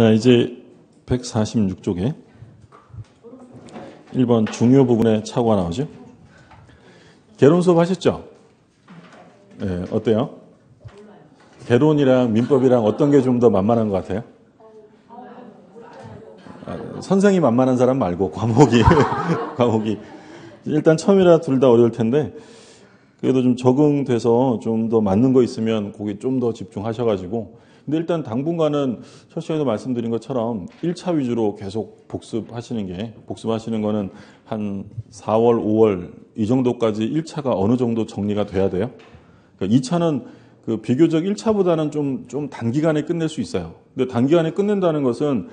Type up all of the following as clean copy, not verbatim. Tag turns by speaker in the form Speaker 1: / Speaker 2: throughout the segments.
Speaker 1: 자, 이제 146쪽에 1번 중요 부분에 착오가 나오죠. 개론 수업 하셨죠? 네, 어때요? 개론이랑 민법이랑 어떤 게 좀 더 만만한 것 같아요? 선생이 만만한 사람 말고 과목이 일단 처음이라 둘 다 어려울 텐데 그래도 좀 적응돼서 좀 더 맞는 거 있으면 거기 좀 더 집중하셔가지고. 근데 일단 당분간은 첫 시간에도 말씀드린 것처럼 1차 위주로 계속 복습하시는 거는 한 4월, 5월 이 정도까지 1차가 어느 정도 정리가 돼야 돼요. 그러니까 2차는 그 비교적 1차보다는 좀 단기간에 끝낼 수 있어요. 근데 단기간에 끝낸다는 것은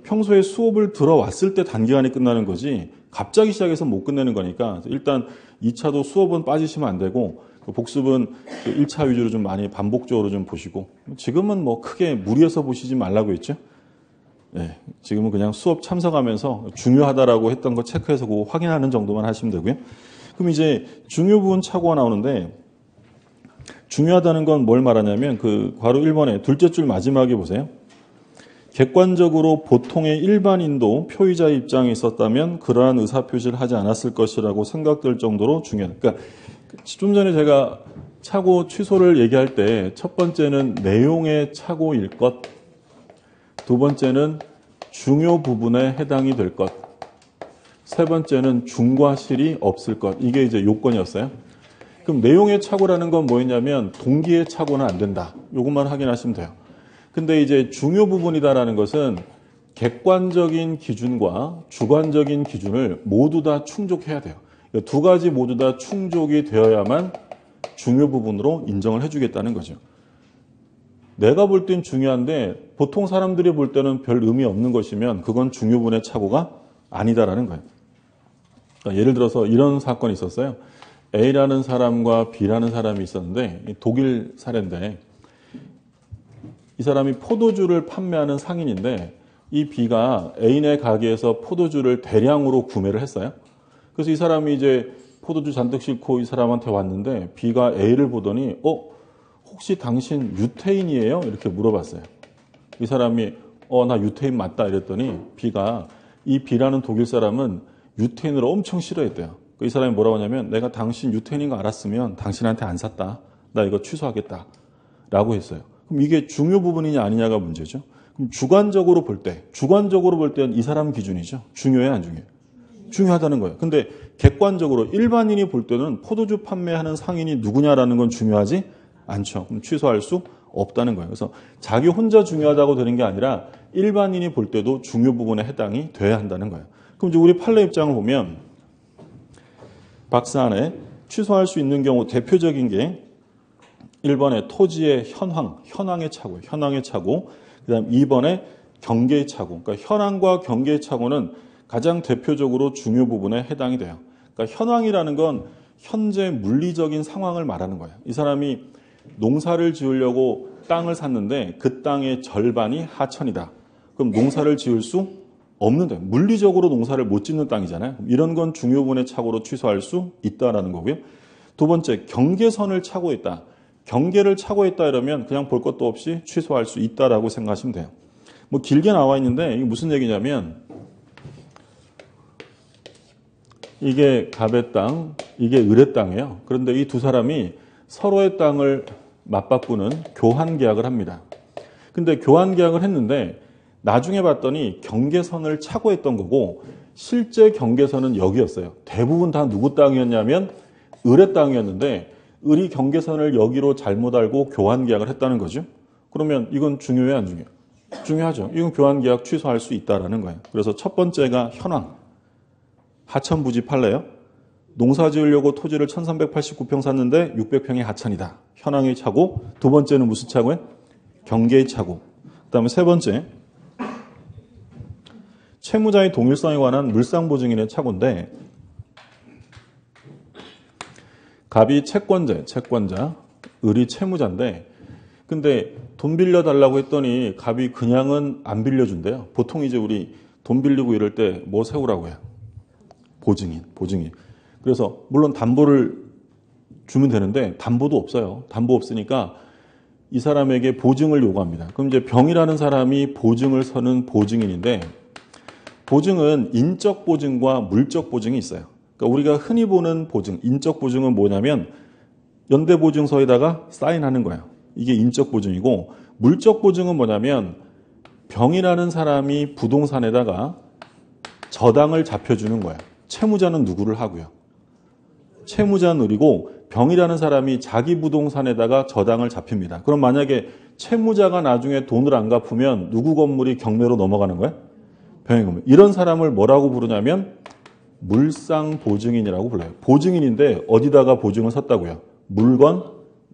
Speaker 1: 평소에 수업을 들어왔을 때 단기간에 끝나는 거지 갑자기 시작해서 못 끝내는 거니까 일단 2차도 수업은 빠지시면 안 되고 복습은 1차 위주로 좀 많이 반복적으로 좀 보시고 지금은 뭐 크게 무리해서 보시지 말라고 했죠. 네, 지금은 그냥 수업 참석하면서 중요하다라고 했던 거 체크해서 그거 확인하는 정도만 하시면 되고요. 그럼 이제 중요 부분 착오가 나오는데 중요하다는 건 뭘 말하냐면 그 괄호 1번에 둘째 줄 마지막에 보세요. 객관적으로 보통의 일반인도 표의자의 입장에 있었다면 그러한 의사표시를 하지 않았을 것이라고 생각될 정도로 중요하다. 그러니까 좀 전에 제가 착오 취소를 얘기할 때 첫 번째는 내용의 착오일 것, 두 번째는 중요 부분에 해당이 될 것, 세 번째는 중과 실이 없을 것. 이게 이제 요건이었어요. 그럼 내용의 착오라는 건 뭐였냐면 동기의 착오는 안 된다. 이것만 확인하시면 돼요. 근데 이제 중요 부분이다라는 것은 객관적인 기준과 주관적인 기준을 모두 다 충족해야 돼요. 두 가지 모두 다 충족이 되어야만 중요 부분으로 인정을 해주겠다는 거죠. 내가 볼 땐 중요한데 보통 사람들이 볼 때는 별 의미 없는 것이면 그건 중요 부분의 착오가 아니다라는 거예요. 그러니까 예를 들어서 이런 사건이 있었어요. A라는 사람과 B라는 사람이 있었는데 독일 사례인데 이 사람이 포도주를 판매하는 상인인데 이 B가 A네 가게에서 포도주를 대량으로 구매를 했어요. 그래서 이 사람이 이제 포도주 잔뜩 싣고 이 사람한테 왔는데 B가 A를 보더니 혹시 당신 유태인이에요? 이렇게 물어봤어요. 이 사람이 나 유태인 맞다 이랬더니 B가 이 B라는 독일 사람은 유태인을 엄청 싫어했대요. 이 사람이 뭐라고 하냐면 내가 당신 유태인인 거 알았으면 당신한테 안 샀다. 나 이거 취소하겠다. 라고 했어요. 그럼 이게 중요 부분이냐 아니냐가 문제죠. 그럼 주관적으로 볼 때는 이 사람 기준이죠. 중요해요, 안 중요해요? 중요하다는 거예요. 근데 객관적으로 일반인이 볼 때는 포도주 판매하는 상인이 누구냐라는 건 중요하지 않죠. 그럼 취소할 수 없다는 거예요. 그래서 자기 혼자 중요하다고 되는 게 아니라 일반인이 볼 때도 중요 부분에 해당이 돼야 한다는 거예요. 그럼 이제 우리 판례 입장을 보면 박스 안에 취소할 수 있는 경우 대표적인 게 1번에 토지의 현황의 착오, 그 다음 2번에 경계의 착오. 그러니까 현황과 경계의 착오는 가장 대표적으로 중요 부분에 해당이 돼요. 그러니까 현황이라는 건 현재 물리적인 상황을 말하는 거예요. 이 사람이 농사를 지으려고 땅을 샀는데 그 땅의 절반이 하천이다. 그럼 농사를 지을 수 없는데 물리적으로 농사를 못 짓는 땅이잖아요. 이런 건 중요 부분의 착오로 취소할 수 있다라는 거고요. 두 번째, 경계선을 착오했다. 경계를 착오했다 이러면 그냥 볼 것도 없이 취소할 수 있다라고 생각하시면 돼요. 뭐 길게 나와 있는데 이게 무슨 얘기냐면 이게 갑의 땅, 이게 을의 땅이에요. 그런데 이 두 사람이 서로의 땅을 맞바꾸는 교환 계약을 합니다. 근데 교환 계약을 했는데 나중에 봤더니 경계선을 착오했던 거고 실제 경계선은 여기였어요. 대부분 다 누구 땅이었냐면 을의 땅이었는데 을이 경계선을 여기로 잘못 알고 교환 계약을 했다는 거죠. 그러면 이건 중요해요, 안 중요해요? 중요하죠. 이건 교환 계약 취소할 수 있다라는 거예요. 그래서 첫 번째가 현황. 하천부지 판례요. 농사 지으려고 토지를 1389평 샀는데 600평이 하천이다. 현황의 착오. 두 번째는 무슨 착오예요? 경계의 착오. 그다음에 세 번째. 채무자의 동일성에 관한 물상보증인의 착오인데 갑이 채권자, 을이 채무자인데 근데 돈 빌려달라고 했더니 갑이 그냥은 안 빌려준대요. 보통 이제 우리 돈 빌리고 이럴 때 뭐 세우라고 해요? 보증인. 그래서 물론 담보를 주면 되는데 담보도 없어요. 담보 없으니까 이 사람에게 보증을 요구합니다. 그럼 이제 병이라는 사람이 보증을 서는 보증인인데 보증은 인적 보증과 물적 보증이 있어요. 그러니까 우리가 흔히 보는 보증, 인적 보증은 뭐냐면 연대보증서에다가 사인하는 거예요. 이게 인적 보증이고 물적 보증은 뭐냐면 병이라는 사람이 부동산에다가 저당을 잡혀주는 거예요. 채무자는 누구를 하고요. 채무자는 을이고 병이라는 사람이 자기 부동산에다가 저당을 잡힙니다. 그럼 만약에 채무자가 나중에 돈을 안 갚으면 누구 건물이 경매로 넘어가는 거예요? 병의 건물. 이런 사람을 뭐라고 부르냐면 물상보증인이라고 불러요. 보증인인데 어디다가 보증을 섰다고요? 물건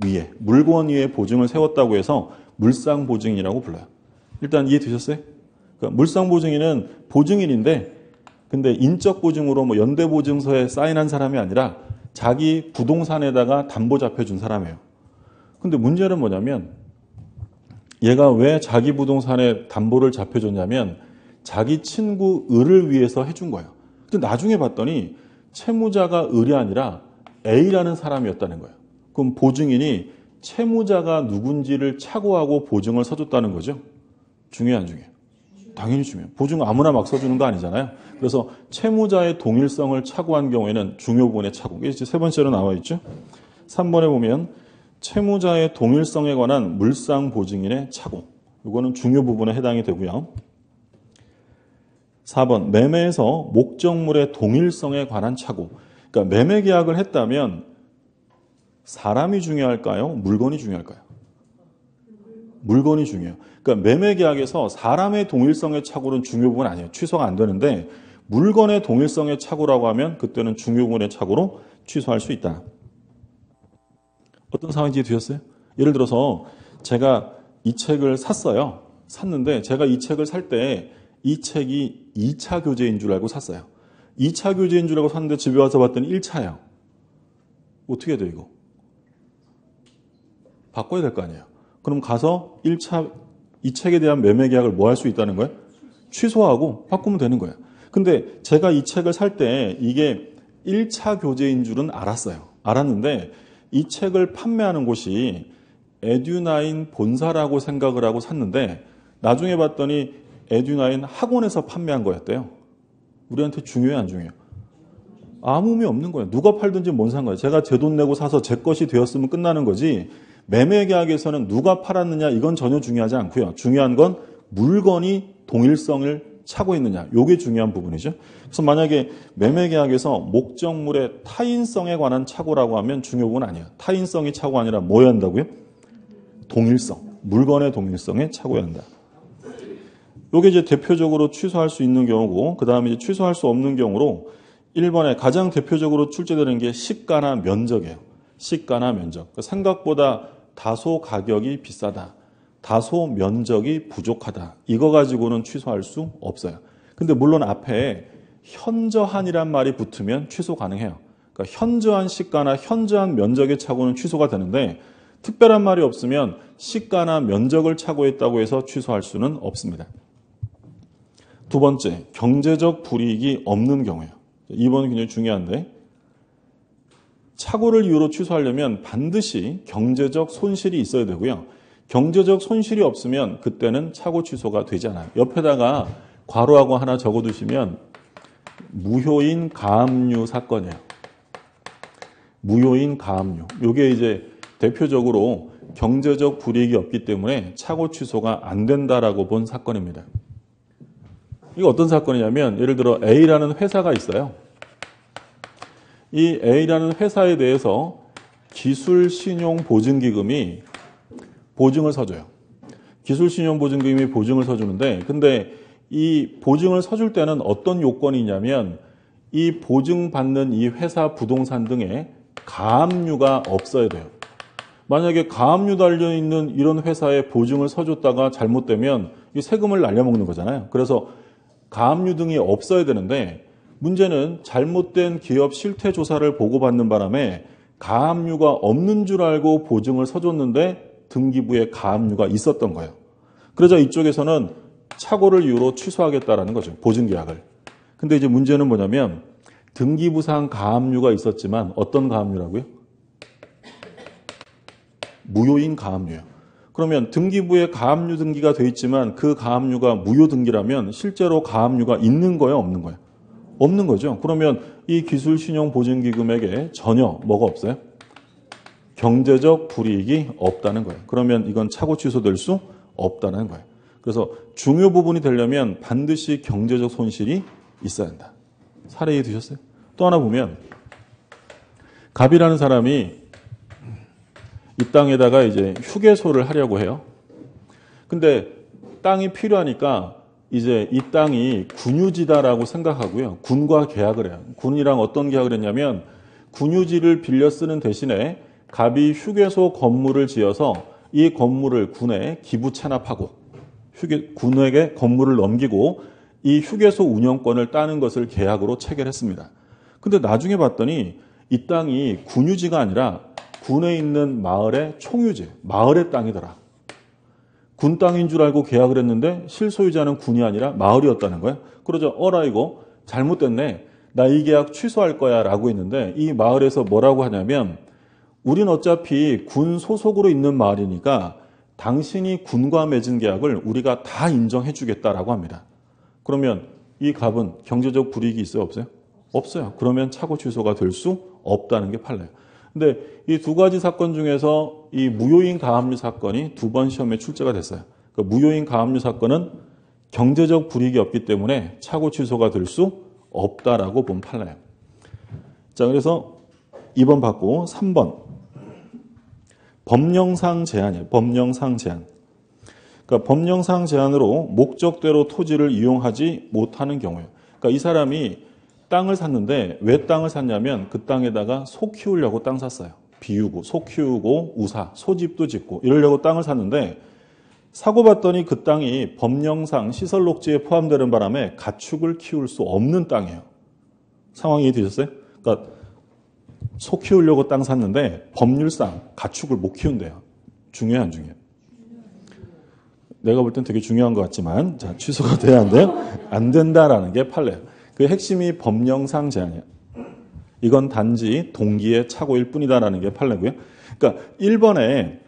Speaker 1: 위에. 물건 위에 보증을 세웠다고 해서 물상보증인이라고 불러요. 일단 이해되셨어요? 그러니까 물상보증인은 보증인인데 근데 인적 보증으로 뭐 연대보증서에 사인한 사람이 아니라 자기 부동산에다가 담보 잡혀준 사람이에요. 근데 문제는 뭐냐면 얘가 왜 자기 부동산에 담보를 잡혀줬냐면 자기 친구 을을 위해서 해준 거예요. 근데 나중에 봤더니 채무자가 을이 아니라 A라는 사람이었다는 거예요. 그럼 보증인이 채무자가 누군지를 착오하고 보증을 서줬다는 거죠. 중요해 안 중요해요? 당연히 중요해요. 보증 아무나 막 써주는 거 아니잖아요. 그래서 채무자의 동일성을 착오한 경우에는 중요 부분의 착오. 이게 세 번째로 나와 있죠. 3번에 보면 채무자의 동일성에 관한 물상보증인의 착오. 이거는 중요 부분에 해당이 되고요. 4번 매매에서 목적물의 동일성에 관한 착오. 그러니까 매매 계약을 했다면 사람이 중요할까요? 물건이 중요할까요? 물건이 중요해요. 그러니까 매매 계약에서 사람의 동일성의 착오는 중요 부분 아니에요. 취소가 안 되는데 물건의 동일성의 착오라고 하면 그때는 중요 부분의 착오로 취소할 수 있다. 어떤 상황인지 되셨어요? 예를 들어서 제가 이 책을 샀어요. 샀는데 제가 이 책을 살 때 이 책이 2차 교재인 줄 알고 샀어요. 2차 교재인 줄 알고 샀는데 집에 와서 봤더니 1차예요. 어떻게 해야 돼 이거? 바꿔야 될 거 아니에요. 그럼 가서 1차 이 책에 대한 매매 계약을 뭐 할 수 있다는 거예요? 취소하고 바꾸면 되는 거예요. 근데 제가 이 책을 살 때 이게 1차 교재인 줄은 알았어요. 알았는데 이 책을 판매하는 곳이 에듀나인 본사라고 생각을 하고 샀는데 나중에 봤더니 에듀나인 학원에서 판매한 거였대요. 우리한테 중요해 안 중요해요? 아무 의미 없는 거예요. 누가 팔든지 뭔 상관이에요. 제가 제 돈 내고 사서 제 것이 되었으면 끝나는 거지 매매 계약에서는 누가 팔았느냐 이건 전혀 중요하지 않고요. 중요한 건 물건이 동일성을 차고 있느냐. 이게 중요한 부분이죠. 그래서 만약에 매매 계약에서 목적물의 타인성에 관한 착오라고 하면 중요 부분 아니에요. 타인성이 착오가 아니라 뭐여야 한다고요? 동일성. 물건의 동일성에 착오해야 한다. 이게 이제 대표적으로 취소할 수 있는 경우고 그 다음에 이제 취소할 수 없는 경우로 1번에 가장 대표적으로 출제되는 게 시가나 면적이에요. 시가나 면적. 생각보다 다소 가격이 비싸다. 다소 면적이 부족하다. 이거 가지고는 취소할 수 없어요. 근데 물론 앞에 현저한이란 말이 붙으면 취소 가능해요. 그러니까 현저한 시가나 현저한 면적의 착오는 취소가 되는데 특별한 말이 없으면 시가나 면적을 착오했다고 해서 취소할 수는 없습니다. 두 번째, 경제적 불이익이 없는 경우예요. 2번은 굉장히 중요한데 착오를 이유로 취소하려면 반드시 경제적 손실이 있어야 되고요. 경제적 손실이 없으면 그때는 착오 취소가 되지 않아요. 옆에다가 괄호하고 하나 적어두시면 무효인 가압류 사건이에요. 무효인 가압류. 이게 이제 대표적으로 경제적 불이익이 없기 때문에 착오 취소가 안 된다라고 본 사건입니다. 이거 어떤 사건이냐면 예를 들어 A라는 회사가 있어요. 이 A라는 회사에 대해서 기술신용보증기금이 보증을 서줘요. 기술신용보증기금이 보증을 서주는데 근데 이 보증을 서줄 때는 어떤 요건이 있냐면 이 보증받는 이 회사 부동산 등에 가압류가 없어야 돼요. 만약에 가압류 달려있는 이런 회사에 보증을 서줬다가 잘못되면 이 세금을 날려먹는 거잖아요. 그래서 가압류 등이 없어야 되는데 문제는 잘못된 기업 실태 조사를 보고받는 바람에 가압류가 없는 줄 알고 보증을 서줬는데 등기부에 가압류가 있었던 거예요. 그러자 이쪽에서는 착오를 이유로 취소하겠다라는 거죠. 보증계약을. 근데 이제 문제는 뭐냐면 등기부상 가압류가 있었지만 어떤 가압류라고요? 무효인 가압류예요. 그러면 등기부에 가압류 등기가 돼 있지만 그 가압류가 무효 등기라면 실제로 가압류가 있는 거예요, 없는 거예요? 없는 거죠. 그러면 이 기술신용보증기금에게 전혀 뭐가 없어요? 경제적 불이익이 없다는 거예요. 그러면 이건 차고 취소될 수 없다는 거예요. 그래서 중요 부분이 되려면 반드시 경제적 손실이 있어야 한다. 사례 이해 되셨어요? 또 하나 보면 갑이라는 사람이 이 땅에다가 이제 휴게소를 하려고 해요. 근데 땅이 필요하니까 이제 이 땅이 군유지다라고 생각하고요. 군과 계약을 해요. 군이랑 어떤 계약을 했냐면 군유지를 빌려 쓰는 대신에 갑이 휴게소 건물을 지어서 이 건물을 군에 기부 체납하고 군에게 건물을 넘기고 이 휴게소 운영권을 따는 것을 계약으로 체결했습니다. 근데 나중에 봤더니 이 땅이 군유지가 아니라 군에 있는 마을의 총유지, 마을의 땅이더라. 군 땅인 줄 알고 계약을 했는데 실소유자는 군이 아니라 마을이었다는 거예요. 그러자 어라 이거 잘못됐네. 나 이 계약 취소할 거야 라고 했는데 이 마을에서 뭐라고 하냐면 우린 어차피 군 소속으로 있는 마을이니까 당신이 군과 맺은 계약을 우리가 다 인정해 주겠다라고 합니다. 그러면 이 갑은 경제적 불이익이 있어요? 없어요? 없어요. 그러면 차고 취소가 될 수 없다는 게 판례예요. 근데 이 두 가지 사건 중에서 이 무효인 가압류 사건이 두 번 시험에 출제가 됐어요. 그러니까 무효인 가압류 사건은 경제적 불이익이 없기 때문에 차고 취소가 될 수 없다라고 본 판례예요. 자, 그래서 2번 받고 3번. 법령상 제한이에요. 법령상 제한. 그러니까 법령상 제한으로 목적대로 토지를 이용하지 못하는 경우예요. 그러니까 이 사람이 땅을 샀는데 왜 땅을 샀냐면 그 땅에다가 소 키우려고 땅 샀어요. 비우고 소 키우고 우사, 소집도 짓고 이러려고 땅을 샀는데 사고 봤더니 그 땅이 법령상 시설녹지에 포함되는 바람에 가축을 키울 수 없는 땅이에요. 상황이 되셨어요? 그러니까 소 키우려고 땅 샀는데 법률상 가축을 못 키운대요. 중요해 안 중요해요? 내가 볼 땐 되게 중요한 것 같지만 자 취소가 돼야 한대요. 안 된다라는 게 판례예요. 그 핵심이 법령상 제한이에요. 이건 단지 동기의 착오일 뿐이다라는 게 판례고요. 그러니까 1번에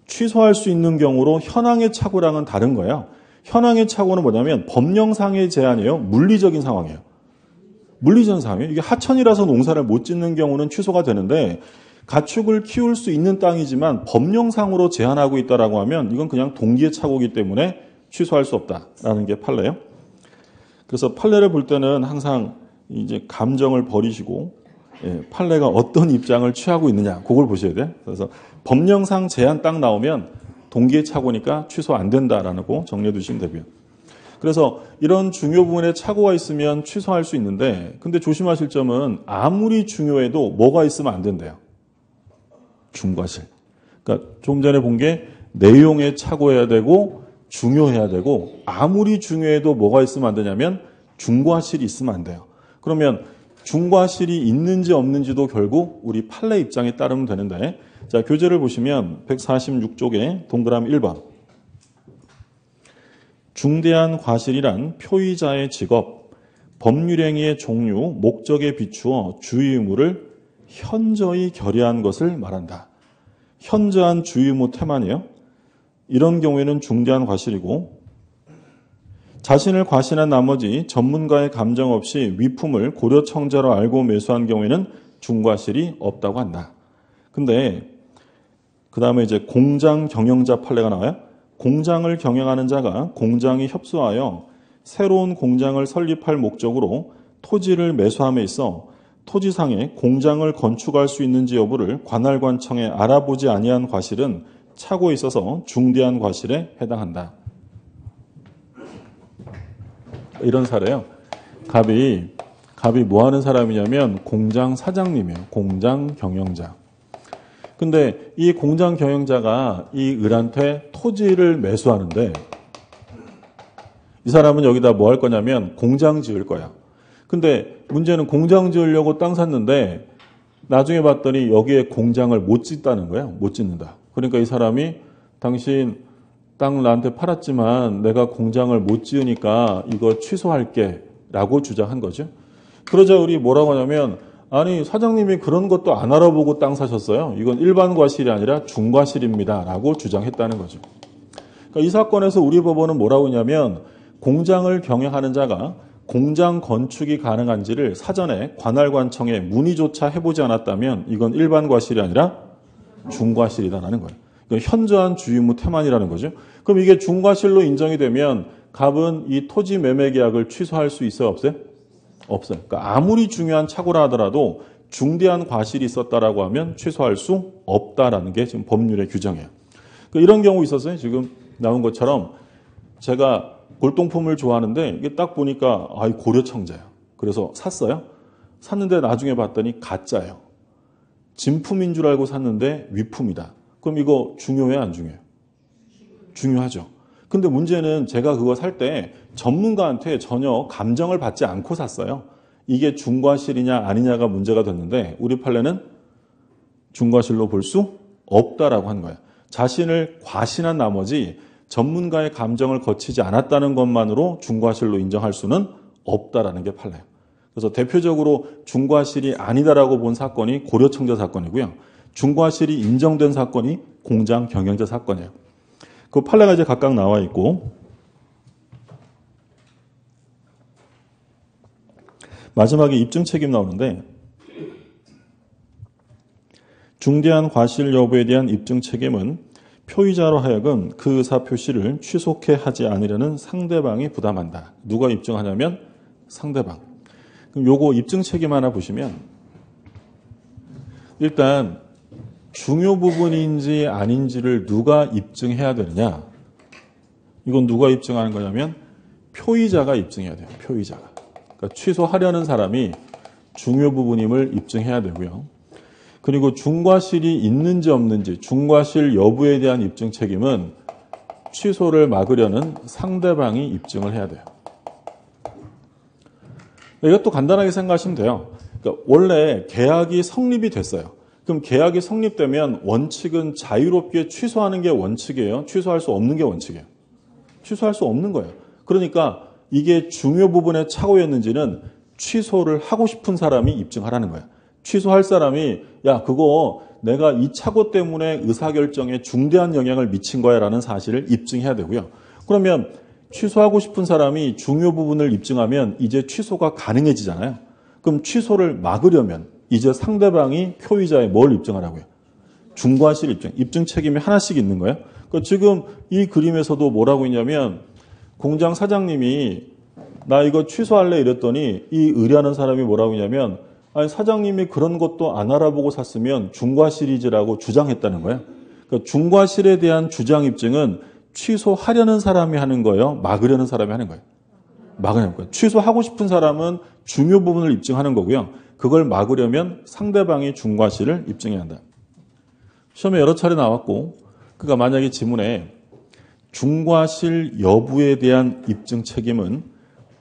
Speaker 1: 취소할 수 있는 경우로 현황의 착오랑은 다른 거예요. 현황의 착오는 뭐냐면 법령상의 제한이에요. 물리적인 상황이에요. 물리적인 상황이에요. 이게 하천이라서 농사를 못 짓는 경우는 취소가 되는데 가축을 키울 수 있는 땅이지만 법령상으로 제한하고 있다라고 하면 이건 그냥 동기의 착오이기 때문에 취소할 수 없다라는 게 판례예요. 그래서 판례를 볼 때는 항상 이제 감정을 버리시고 판례가 어떤 입장을 취하고 있느냐 그걸 보셔야 돼요. 그래서 법령상 제한 딱 나오면 동기의 착오니까 취소 안 된다라는 거 정리해 두시면 되고요. 그래서 이런 중요 부분에 착오가 있으면 취소할 수 있는데 근데 조심하실 점은 아무리 중요해도 뭐가 있으면 안 된대요. 중과실. 그러니까 좀 전에 본 게 내용에 착오해야 되고 중요해야 되고 아무리 중요해도 뭐가 있으면 안 되냐면 중과실이 있으면 안 돼요. 그러면 중과실이 있는지 없는지도 결국 우리 판례 입장에 따르면 되는데 자 교재를 보시면 146쪽에 동그라미 1번 중대한 과실이란 표의자의 직업, 법률행위의 종류, 목적에 비추어 주의 의무를 현저히 결여한 것을 말한다. 현저한 주의 의무 태만이에요. 이런 경우에는 중대한 과실이고 자신을 과신한 나머지 전문가의 감정 없이 위품을 고려청자로 알고 매수한 경우에는 중과실이 없다고 한다. 근데 그 다음에 이제 공장 경영자 판례가 나와요. 공장을 경영하는 자가 공장이 협소하여 새로운 공장을 설립할 목적으로 토지를 매수함에 있어 토지상에 공장을 건축할 수 있는지 여부를 관할관청에 알아보지 아니한 과실은 착오에 있어서 중대한 과실에 해당한다. 이런 사례요. 갑이 뭐 하는 사람이냐면 공장 사장님이에요. 공장 경영자. 근데 이 공장 경영자가 이 을한테 토지를 매수하는데 이 사람은 여기다 뭐 할 거냐면 공장 지을 거야. 근데 문제는 공장 지으려고 땅 샀는데 나중에 봤더니 여기에 공장을 못 짓다는 거예요. 못 짓는다. 그러니까 이 사람이 당신 땅 나한테 팔았지만 내가 공장을 못 지으니까 이거 취소할게 라고 주장한 거죠. 그러자 우리 뭐라고 하냐면 아니 사장님이 그런 것도 안 알아보고 땅 사셨어요. 이건 일반 과실이 아니라 중과실입니다. 라고 주장했다는 거죠. 그러니까 이 사건에서 우리 법원은 뭐라고 하냐면 공장을 경영하는 자가 공장 건축이 가능한지를 사전에 관할관청에 문의조차 해보지 않았다면 이건 일반 과실이 아니라 중과실이다라는 거예요. 그러니까 현저한 주의무 태만이라는 거죠. 그럼 이게 중과실로 인정이 되면 갑은 이 토지 매매 계약을 취소할 수 있어요? 없어요? 없어요. 그러니까 아무리 중요한 착오라 하더라도 중대한 과실이 있었다라고 하면 취소할 수 없다라는 게 지금 법률의 규정이에요. 그러니까 이런 경우 있었어요. 지금 나온 것처럼 제가 골동품을 좋아하는데 이게 딱 보니까 고려청자예요. 그래서 샀어요. 샀는데 나중에 봤더니 가짜예요. 진품인 줄 알고 샀는데 위품이다. 그럼 이거 중요해요? 안 중요해요? 중요하죠. 근데 문제는 제가 그거 살 때 전문가한테 전혀 감정을 받지 않고 샀어요. 이게 중과실이냐 아니냐가 문제가 됐는데 우리 판례는 중과실로 볼 수 없다라고 한 거예요. 자신을 과신한 나머지 전문가의 감정을 거치지 않았다는 것만으로 중과실로 인정할 수는 없다라는 게 판례예요. 그래서 대표적으로 중과실이 아니다라고 본 사건이 고려청자 사건이고요. 중과실이 인정된 사건이 공장 경영자 사건이에요. 그 판례가 이제 각각 나와 있고 마지막에 입증 책임 나오는데 중대한 과실 여부에 대한 입증 책임은 표의자로 하여금 그 의사 표시를 취소케 하지 않으려는 상대방이 부담한다. 누가 입증하냐면 상대방. 그럼 요거 입증 책임 하나 보시면 일단 중요 부분인지 아닌지를 누가 입증해야 되느냐. 이건 누가 입증하는 거냐면 표의자가 입증해야 돼요. 표의자가. 그러니까 취소하려는 사람이 중요 부분임을 입증해야 되고요. 그리고 중과실이 있는지 없는지 중과실 여부에 대한 입증 책임은 취소를 막으려는 상대방이 입증을 해야 돼요. 이것도 간단하게 생각하시면 돼요. 그러니까 원래 계약이 성립이 됐어요. 그럼 계약이 성립되면 원칙은 자유롭게 취소하는 게 원칙이에요? 취소할 수 없는 게 원칙이에요? 취소할 수 없는 거예요. 그러니까 이게 중요 부분의 착오였는지는 취소를 하고 싶은 사람이 입증하라는 거예요. 취소할 사람이 야 그거 내가 이 착오 때문에 의사결정에 중대한 영향을 미친 거야 라는 사실을 입증해야 되고요. 그러면 취소하고 싶은 사람이 중요 부분을 입증하면 이제 취소가 가능해지잖아요. 그럼 취소를 막으려면 이제 상대방이 표의자에 뭘 입증하라고요? 중과실 입증. 입증 책임이 하나씩 있는 거예요. 그러니까 지금 이 그림에서도 뭐라고 있냐면 공장 사장님이 나 이거 취소할래 이랬더니 이 의뢰하는 사람이 뭐라고 했냐면 아니 사장님이 그런 것도 안 알아보고 샀으면 중과실이지라고 주장했다는 거예요. 그러니까 중과실에 대한 주장 입증은 취소하려는 사람이 하는 거예요? 막으려는 사람이 하는 거예요? 막으려는 거예요. 취소하고 싶은 사람은 중요 부분을 입증하는 거고요. 그걸 막으려면 상대방이 중과실을 입증해야 한다. 시험에 여러 차례 나왔고 그가 만약에 지문에 중과실 여부에 대한 입증 책임은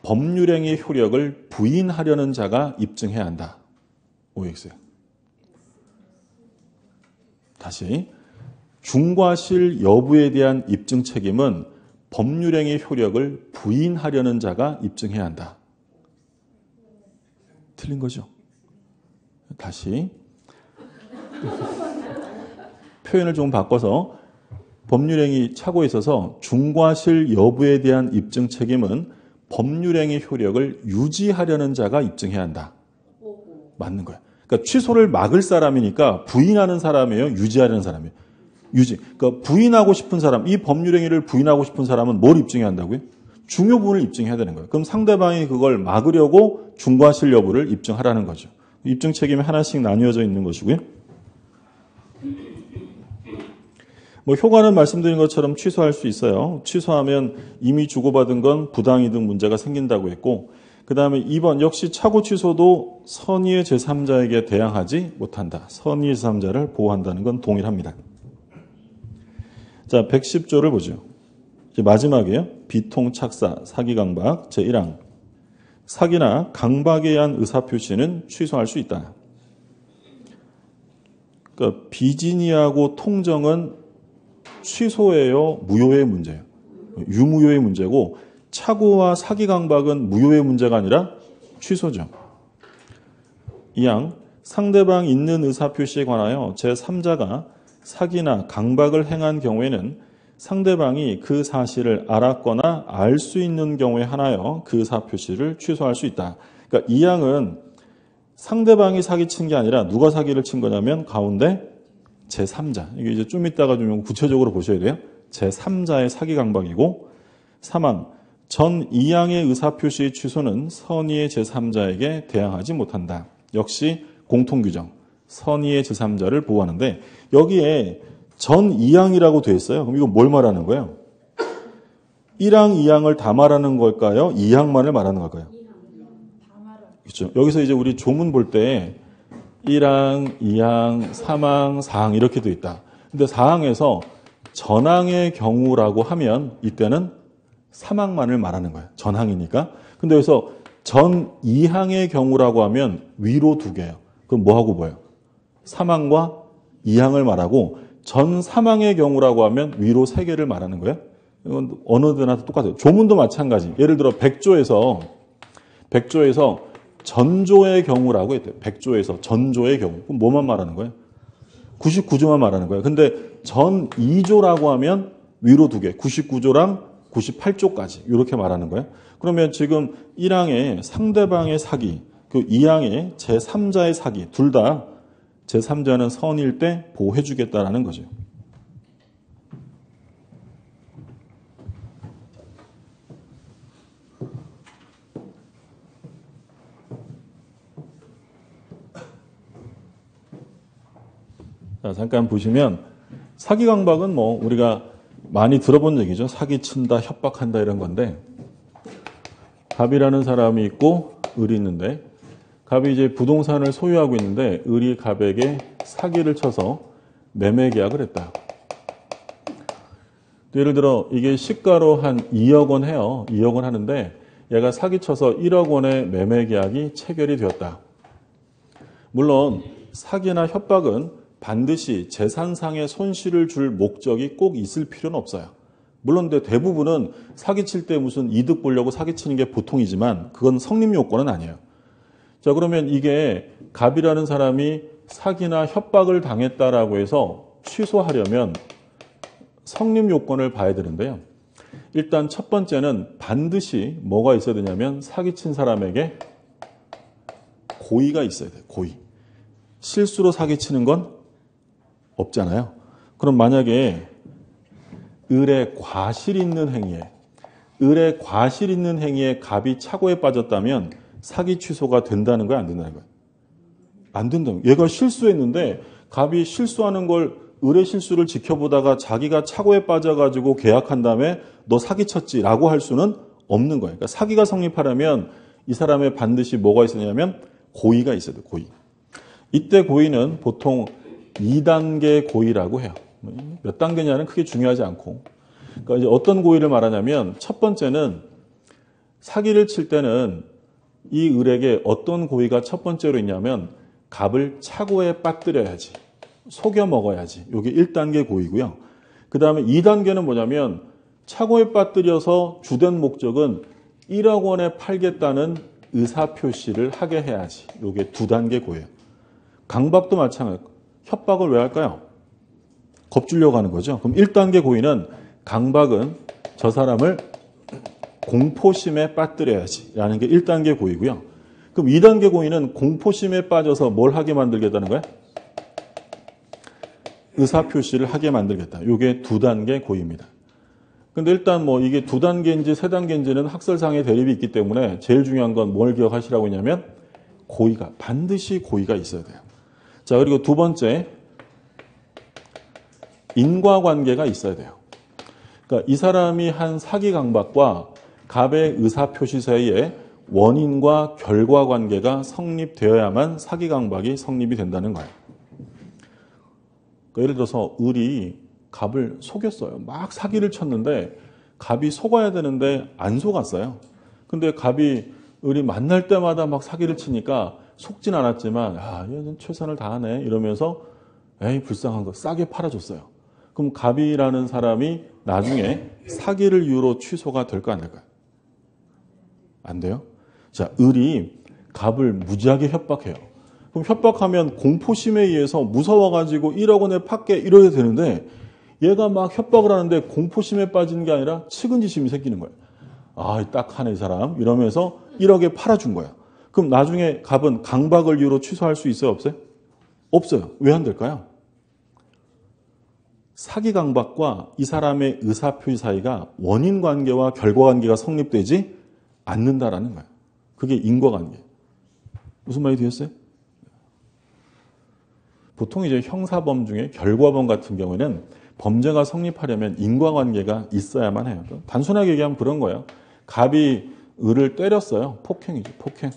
Speaker 1: 법률행위의 효력을 부인하려는 자가 입증해야 한다. OX요. 다시 중과실 여부에 대한 입증 책임은 법률행위의 효력을 부인하려는 자가 입증해야 한다. 틀린 거죠. 다시 표현을 좀 바꿔서 법률행위 착오에 있어서 중과실 여부에 대한 입증 책임은 법률행위 효력을 유지하려는 자가 입증해야 한다. 맞는 거야. 그러니까 취소를 막을 사람이니까 부인하는 사람이에요? 유지하려는 사람이에요? 유지. 그러니까 부인하고 싶은 사람, 이 법률행위를 부인하고 싶은 사람은 뭘 입증해야 한다고요? 중요 부분을 입증해야 되는 거예요. 그럼 상대방이 그걸 막으려고 중과실 여부를 입증하라는 거죠. 입증 책임이 하나씩 나뉘어져 있는 것이고요. 효과는 말씀드린 것처럼 취소할 수 있어요. 취소하면 이미 주고받은 건 부당이득 문제가 생긴다고 했고, 그 다음에 2번 역시 착오 취소도 선의의 제3자에게 대항하지 못한다. 선의의 제3자를 보호한다는 건 동일합니다. 자, 110조를 보죠. 이제 마지막이에요. 비통, 착사, 사기, 강박 제1항. 사기나 강박에 의한 의사표시는 취소할 수 있다. 그러니까 비진이하고 통정은 취소예요, 무효의 문제예요. 유무효의 문제고 착오와 사기 강박은 무효의 문제가 아니라 취소죠. 2항 상대방 있는 의사표시에 관하여 제3자가 사기나 강박을 행한 경우에는 상대방이 그 사실을 알았거나 알 수 있는 경우에 한하여 그 의사표시를 취소할 수 있다. 그러니까 2항은 상대방이 사기친 게 아니라 누가 사기를 친 거냐면 가운데 제3자. 이게 이제 좀 이따가 좀 구체적으로 보셔야 돼요. 제3자의 사기 강박이고 3항 전 2항의 의사표시 취소는 선의의 제3자에게 대항하지 못한다. 역시 공통규정. 선의의 제3자를 보호하는데 여기에 전 2항이라고 되어 있어요. 그럼 이거 뭘 말하는 거예요? 1항, 2항을 다 말하는 걸까요? 2항만을 말하는 걸까요? 그렇죠. 여기서 이제 우리 조문 볼 때 1항, 2항, 3항, 4항 이렇게 되어 있다. 근데 4항에서 전항의 경우라고 하면 이때는 3항만을 말하는 거예요. 전항이니까. 근데 여기서 전 2항의 경우라고 하면 위로 두 개예요. 그럼 뭐하고 보여요? 3항과 2항을 말하고 전 3항의 경우라고 하면 위로 3개를 말하는 거예요. 이건 어느 데나 똑같아요. 조문도 마찬가지. 예를 들어 백조에서 전조의 경우라고 했대요. 백조에서 전조의 경우. 그럼 뭐만 말하는 거예요? 99조만 말하는 거예요. 근데 전 2조라고 하면 위로 두 개. 99조랑 98조까지 이렇게 말하는 거예요. 그러면 지금 1항의 상대방의 사기, 그 2항의 제3자의 사기 둘 다 제3자는 선일 때 보호해 주겠다라는 거죠. 자, 잠깐 보시면 사기 강박은 뭐 우리가 많이 들어본 얘기죠. 사기친다, 협박한다 이런 건데 갑이라는 사람이 있고 을이 있는데 갑이 이제 부동산을 소유하고 있는데 을이 갑에게 사기를 쳐서 매매 계약을 했다. 예를 들어 이게 시가로 한 2억 원 해요. 2억 원 하는데 얘가 사기쳐서 1억 원의 매매 계약이 체결이 되었다. 물론 사기나 협박은 반드시 재산상의 손실을 줄 목적이 꼭 있을 필요는 없어요. 물론 대부분은 사기칠 때 무슨 이득 보려고 사기치는 게 보통이지만 그건 성립 요건은 아니에요. 자, 그러면 이게 갑이라는 사람이 사기나 협박을 당했다라고 해서 취소하려면 성립 요건을 봐야 되는데요. 일단 첫 번째는 반드시 뭐가 있어야 되냐면 사기친 사람에게 고의가 있어야 돼요. 고의. 실수로 사기치는 건 없잖아요. 그럼 만약에 을의 과실 있는 행위에 갑이 착오에 빠졌다면 사기 취소가 된다는 거야, 안 된다는 거야? 안 된다는 거야. 얘가 실수했는데 갑이 실수하는 걸 을의 실수를 지켜보다가 자기가 착오에 빠져가지고 계약한 다음에 너 사기쳤지라고 할 수는 없는 거예요. 그러니까 사기가 성립하려면 이 사람의 반드시 뭐가 있었냐면 고의가 있어야 돼요. 고의. 이때 고의는 보통 2단계 고의라고 해요. 몇 단계냐는 크게 중요하지 않고. 그러니까 이제 어떤 고의를 말하냐면 첫 번째는 사기를 칠 때는 이 을에게 어떤 고의가 첫 번째로 있냐면 갑을 착오에 빠뜨려야지. 속여 먹어야지. 이게 1단계 고의고요. 그 다음에 2단계는 뭐냐면 착오에 빠뜨려서 주된 목적은 1억 원에 팔겠다는 의사표시를 하게 해야지. 이게 2단계 고의예요. 강박도 마찬가지고 협박을 왜 할까요? 겁주려고 하는 거죠. 그럼 1단계 고의는 강박은 저 사람을 공포심에 빠뜨려야지 라는 게 1단계 고의고요. 그럼 2단계 고의는 공포심에 빠져서 뭘 하게 만들겠다는 거야? 의사표시를 하게 만들겠다. 이게 2단계 고의입니다. 근데 일단 뭐 이게 2단계인지 3단계인지는 학설상의 대립이 있기 때문에 제일 중요한 건 뭘 기억하시라고 했냐면 고의가, 반드시 고의가 있어야 돼요. 자, 그리고 두 번째, 인과관계가 있어야 돼요. 그러니까 이 사람이 한 사기 강박과 갑의 의사표시 사이에 원인과 결과관계가 성립되어야만 사기 강박이 성립이 된다는 거예요. 그러니까 예를 들어서 을이 갑을 속였어요. 막 사기를 쳤는데 갑이 속아야 되는데 안 속았어요. 근데 갑이 을이 만날 때마다 막 사기를 치니까 속진 않았지만 얘는 최선을 다하네 이러면서 에이 불쌍한 거 싸게 팔아줬어요. 그럼 갑이라는 사람이 나중에 사기를 이유로 취소가 될까 안 될까요? 안 돼요? 자, 을이 갑을 무지하게 협박해요. 그럼 협박하면 공포심에 의해서 무서워가지고 1억 원에 팔게 이래야 되는데 얘가 막 협박을 하는데 공포심에 빠지는 게 아니라 측은지심이 생기는 거예요. 아, 딱 하네 이 사람 이러면서 1억에 팔아준 거야. 그럼 나중에 갑은 강박을 이유로 취소할 수 있어요? 없어요? 없어요. 왜 안 될까요? 사기 강박과 이 사람의 의사표시 사이가 원인 관계와 결과 관계가 성립되지 않는다라는 거예요. 그게 인과관계. 무슨 말이 되었어요? 보통 이제 형사범 중에 결과범 같은 경우에는 범죄가 성립하려면 인과관계가 있어야만 해요. 단순하게 얘기하면 그런 거예요. 갑이 을을 때렸어요. 폭행이죠. 폭행.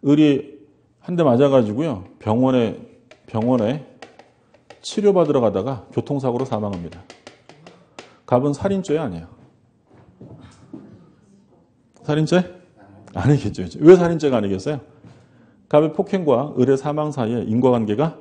Speaker 1: 을이 한 대 맞아가지고요. 병원에 치료받으러 가다가 교통사고로 사망합니다. 갑은 살인죄 아니에요. 살인죄? 아니겠죠. 왜 살인죄가 아니겠어요? 갑의 폭행과 을의 사망 사이에 인과관계가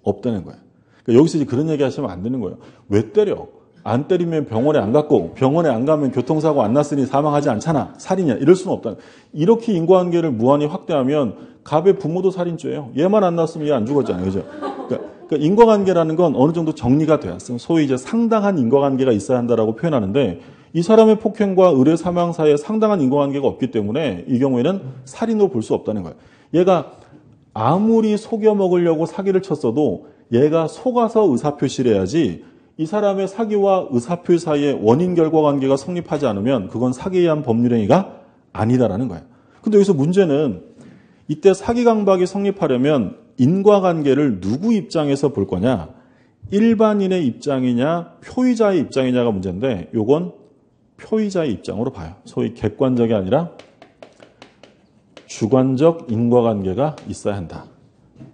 Speaker 1: 없다는 거예요. 그러니까 여기서 이제 그런 얘기 하시면 안 되는 거예요. 왜 때려? 안 때리면 병원에 안 갔고 병원에 안 가면 교통사고 안 났으니 사망하지 않잖아. 살인이야. 이럴 수는 없다. 이렇게 인과관계를 무한히 확대하면 갑의 부모도 살인죄예요. 얘만 안 났으면 얘 안 죽었잖아요. 그죠? 그러니까 인과관계라는 건 어느 정도 정리가 돼야 소위 이제 상당한 인과관계가 있어야 한다라고 표현하는데 이 사람의 폭행과 을의 사망 사이에 상당한 인과관계가 없기 때문에 이 경우에는 살인으로 볼 수 없다는 거예요. 얘가 아무리 속여 먹으려고 사기를 쳤어도 얘가 속아서 의사표시를 해야지 이 사람의 사기와 의사표시 사이에 원인 결과 관계가 성립하지 않으면 그건 사기에 의한 법률행위가 아니다라는 거예요. 근데 여기서 문제는 이때 사기 강박이 성립하려면 인과관계를 누구 입장에서 볼 거냐? 일반인의 입장이냐 표의자의 입장이냐가 문제인데 요건 표의자의 입장으로 봐요. 소위 객관적이 아니라 주관적 인과관계가 있어야 한다.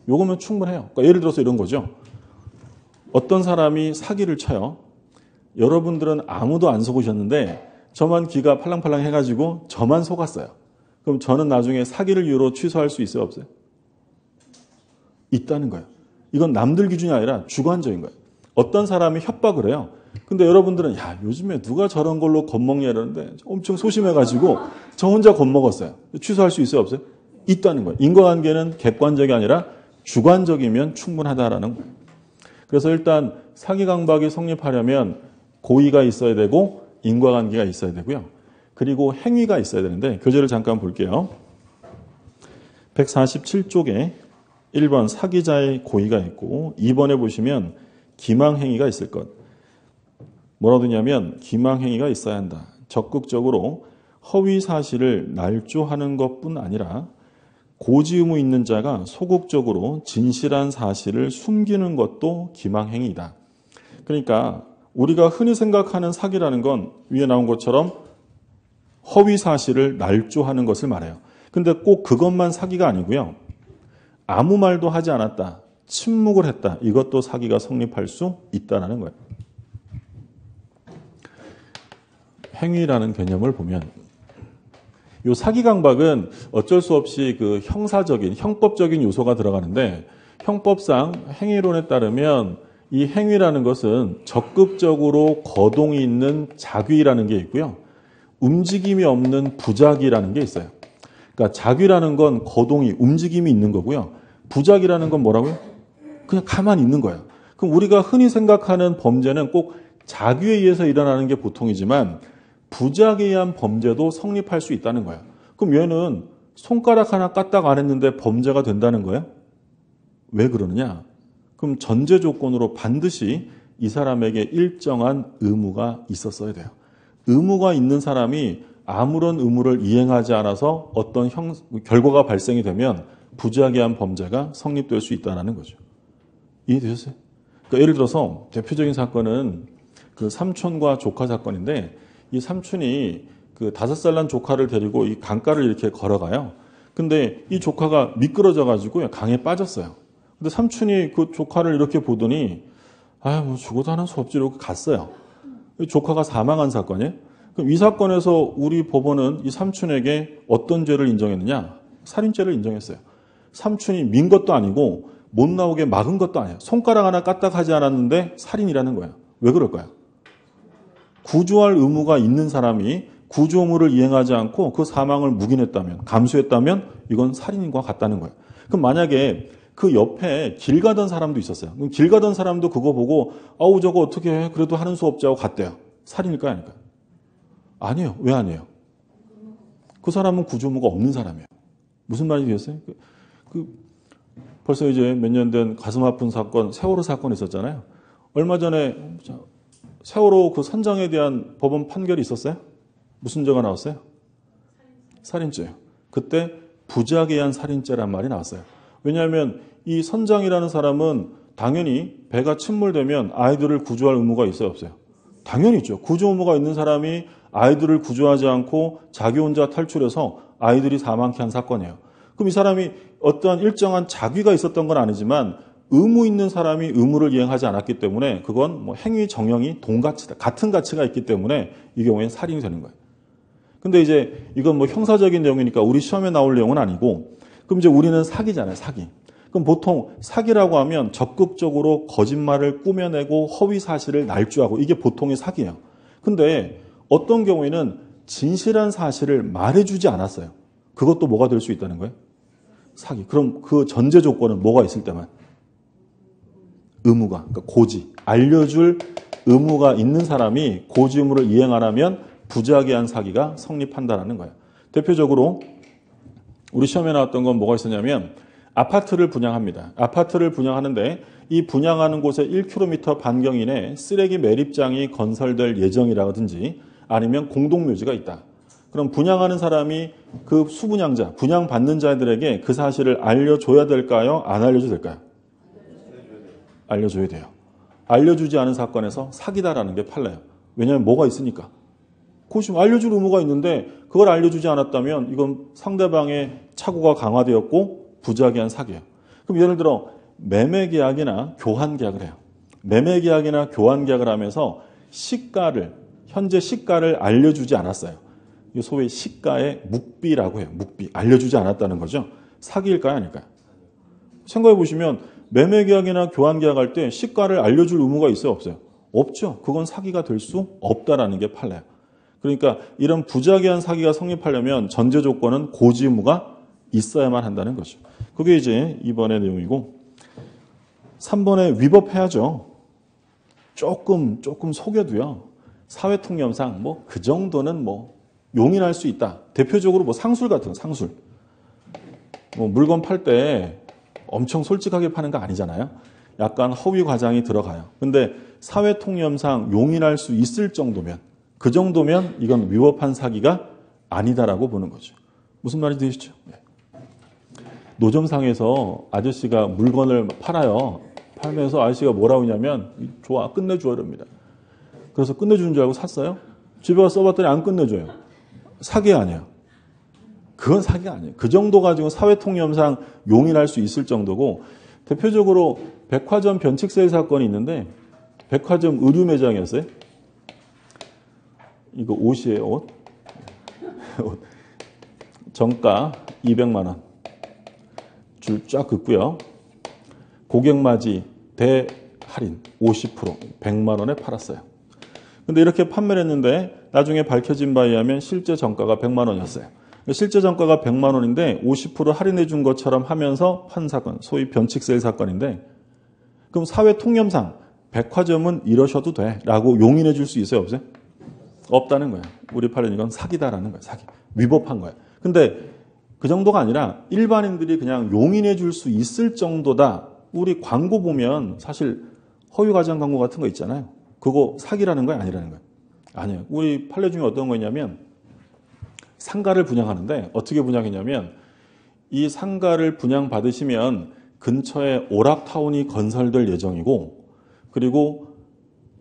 Speaker 1: 요거면 충분해요. 그러니까 예를 들어서 이런 거죠. 어떤 사람이 사기를 쳐요. 여러분들은 아무도 안 속으셨는데 저만 귀가 팔랑팔랑 해가지고 저만 속았어요. 그럼 저는 나중에 사기를 이유로 취소할 수 있어요? 없어요? 있다는 거예요. 이건 남들 기준이 아니라 주관적인 거예요. 어떤 사람이 협박을 해요. 근데 여러분들은 야 요즘에 누가 저런 걸로 겁먹냐 이러는데 엄청 소심해가지고 저 혼자 겁먹었어요. 취소할 수 있어요? 없어요? 있다는 거예요. 인과관계는 객관적이 아니라 주관적이면 충분하다라는 거예요. 그래서 일단 사기 강박이 성립하려면 고의가 있어야 되고 인과관계가 있어야 되고요. 그리고 행위가 있어야 되는데 교재를 잠깐 볼게요. 147쪽에 1번 사기자의 고의가 있고 2번에 보시면 기망행위가 있을 것. 뭐라고 되냐면 기망행위가 있어야 한다. 적극적으로 허위 사실을 날조하는 것뿐 아니라 고지 의무 있는 자가 소극적으로 진실한 사실을 숨기는 것도 기망행위이다. 그러니까 우리가 흔히 생각하는 사기라는 건 위에 나온 것처럼 허위 사실을 날조하는 것을 말해요. 근데 꼭 그것만 사기가 아니고요. 아무 말도 하지 않았다. 침묵을 했다. 이것도 사기가 성립할 수 있다는 거예요. 행위라는 개념을 보면 이 사기 강박은 어쩔 수 없이 그 형사적인, 형법적인 요소가 들어가는데 형법상 행위론에 따르면 이 행위라는 것은 적극적으로 거동이 있는 작위라는 게 있고요. 움직임이 없는 부작위라는 게 있어요. 그러니까 작위라는 건 거동이, 움직임이 있는 거고요. 부작위라는 건 뭐라고요? 그냥 가만히 있는 거예요. 그럼 우리가 흔히 생각하는 범죄는 꼭 작위에 의해서 일어나는 게 보통이지만 부작위에 의한 범죄도 성립할 수 있다는 거예요. 그럼 얘는 손가락 하나 까딱 안 했는데 범죄가 된다는 거예요? 왜 그러느냐? 그럼 전제 조건으로 반드시 이 사람에게 일정한 의무가 있었어야 돼요. 의무가 있는 사람이 아무런 의무를 이행하지 않아서 어떤 결과가 발생이 되면 부작위한 범죄가 성립될 수 있다는 거죠. 이해되셨어요? 그러니까 예를 들어서 대표적인 사건은 그 삼촌과 조카 사건인데 이 삼촌이 그 5살 난 조카를 데리고 이 강가를 이렇게 걸어가요. 근데 이 조카가 미끄러져가지고 강에 빠졌어요. 근데 삼촌이 그 조카를 이렇게 보더니 뭐 죽어도 하는 수 없지 이러고 갔어요. 조카가 사망한 사건이에요. 그럼 이 사건에서 우리 법원은 이 삼촌에게 어떤 죄를 인정했느냐? 살인죄를 인정했어요. 삼촌이 민 것도 아니고 못 나오게 막은 것도 아니에요. 손가락 하나 까딱하지 않았는데 살인이라는 거예요. 왜 그럴까요? 구조할 의무가 있는 사람이 구조물을 이행하지 않고 그 사망을 묵인했다면, 감수했다면 이건 살인과 같다는 거예요. 그럼 만약에 그 옆에 길 가던 사람도 있었어요. 그럼 길 가던 사람도 그거 보고 아우 저거 어떻게 해? 그래도 하는 수 없지 하고 갔대요. 살인일까요? 아닐까요? 아니에요. 왜 아니에요? 그 사람은 구조물가 없는 사람이에요. 무슨 말인지 되겠어요? 벌써 이제 몇 년 된 가슴 아픈 사건, 세월호 사건이 있었잖아요. 얼마 전에 세월호 그 선장에 대한 법원 판결이 있었어요? 무슨 죄가 나왔어요? 살인죄요. 그때 부작에 의한 살인죄란 말이 나왔어요. 왜냐하면 이 선장이라는 사람은 당연히 배가 침몰되면 아이들을 구조할 의무가 있어요, 없어요? 당연히 있죠. 구조 의무가 있는 사람이 아이들을 구조하지 않고 자기 혼자 탈출해서 아이들이 사망케 한 사건이에요. 그럼 이 사람이 어떠한 일정한 자귀가 있었던 건 아니지만 의무 있는 사람이 의무를 이행하지 않았기 때문에 그건 뭐 행위 정형이 동가치다. 같은 가치가 있기 때문에 이 경우에는 살인이 되는 거예요. 근데 이제 이건 뭐 형사적인 내용이니까 우리 시험에 나올 내용은 아니고 그럼 이제 우리는 사기잖아요, 사기. 그럼 보통 사기라고 하면 적극적으로 거짓말을 꾸며내고 허위 사실을 날조하고 이게 보통의 사기예요. 근데 어떤 경우에는 진실한 사실을 말해주지 않았어요. 그것도 뭐가 될 수 있다는 거예요? 사기. 그럼 그 전제 조건은 뭐가 있을 때만? 의무가, 그러니까 고지, 알려줄 의무가 있는 사람이 고지 의무를 이행 안 하면 부작에 한 사기가 성립한다는 거예요. 대표적으로 우리 시험에 나왔던 건 뭐가 있었냐면 아파트를 분양합니다. 아파트를 분양하는데 이 분양하는 곳에 1km 반경 이내에 쓰레기 매립장이 건설될 예정이라든지 아니면 공동묘지가 있다. 그럼 분양하는 사람이 그 수분양자, 분양받는 자들에게 그 사실을 알려줘야 될까요? 안 알려줘야 될까요? 알려줘야 돼요. 알려주지 않은 사건에서 사기다라는 게 판례예요. 왜냐하면 뭐가 있으니까. 그것이 알려줄 의무가 있는데 그걸 알려주지 않았다면 이건 상대방의 착오가 강화되었고 부작위한 사기예요. 그럼 예를 들어 매매계약이나 교환계약을 해요. 매매계약이나 교환계약을 하면서 시가를, 현재 시가를 알려주지 않았어요. 소위 시가의 묵비라고 해요. 묵비. 알려주지 않았다는 거죠. 사기일까요? 아닐까요? 생각해 보시면 매매계약이나 교환계약할 때 시가를 알려줄 의무가 있어요? 없어요? 없죠. 그건 사기가 될 수 없다라는 게 판례예요. 그러니까 이런 부작위한 사기가 성립하려면 전제 조건은 고지 의무가 있어야만 한다는 거죠. 그게 이제 2번의 내용이고 3번에 위법해야죠. 조금 속여도요. 사회통념상 뭐 그 정도는 뭐 용인할 수 있다. 대표적으로 뭐 상술 같은 거, 상술. 뭐 물건 팔 때 엄청 솔직하게 파는 거 아니잖아요. 약간 허위 과장이 들어가요. 근데 사회통념상 용인할 수 있을 정도면 그 정도면 이건 위법한 사기가 아니다라고 보는 거죠. 무슨 말인지 되시죠? 네. 노점상에서 아저씨가 물건을 팔아요. 팔면서 아저씨가 뭐라고 하냐면 좋아, 끝내줘 이럽니다. 그래서 끝내주는 줄 알고 샀어요. 집에 가서 써봤더니 안 끝내줘요. 사기 아니에요. 그건 사기가 아니에요. 그 정도 가지고 사회통념상 용인할 수 있을 정도고 대표적으로 백화점 변칙세일 사건이 있는데 백화점 의류 매장이었어요. 이거 옷이에요, 옷. 정가 200만 원. 줄 쫙 긋고요. 고객맞이 대할인 50% 100만 원에 팔았어요. 근데 이렇게 판매를 했는데 나중에 밝혀진 바에 의하면 실제 정가가 100만 원이었어요. 실제 정가가 100만 원인데 50% 할인해 준 것처럼 하면서 판 사건, 소위 변칙세일 사건인데 그럼 사회 통념상 백화점은 이러셔도 돼 라고 용인해 줄 수 있어요? 없어요? 없다는 거예요. 우리 판례는 이건 사기다라는 거예요. 사기. 위법한 거예요. 근데 그 정도가 아니라 일반인들이 그냥 용인해 줄 수 있을 정도다. 우리 광고 보면 사실 허위 과장 광고 같은 거 있잖아요. 그거 사기라는 거예요? 아니라는 거예요? 아니에요. 우리 판례 중에 어떤 거냐면 상가를 분양하는데 어떻게 분양했냐면 이 상가를 분양받으시면 근처에 오락타운이 건설될 예정이고 그리고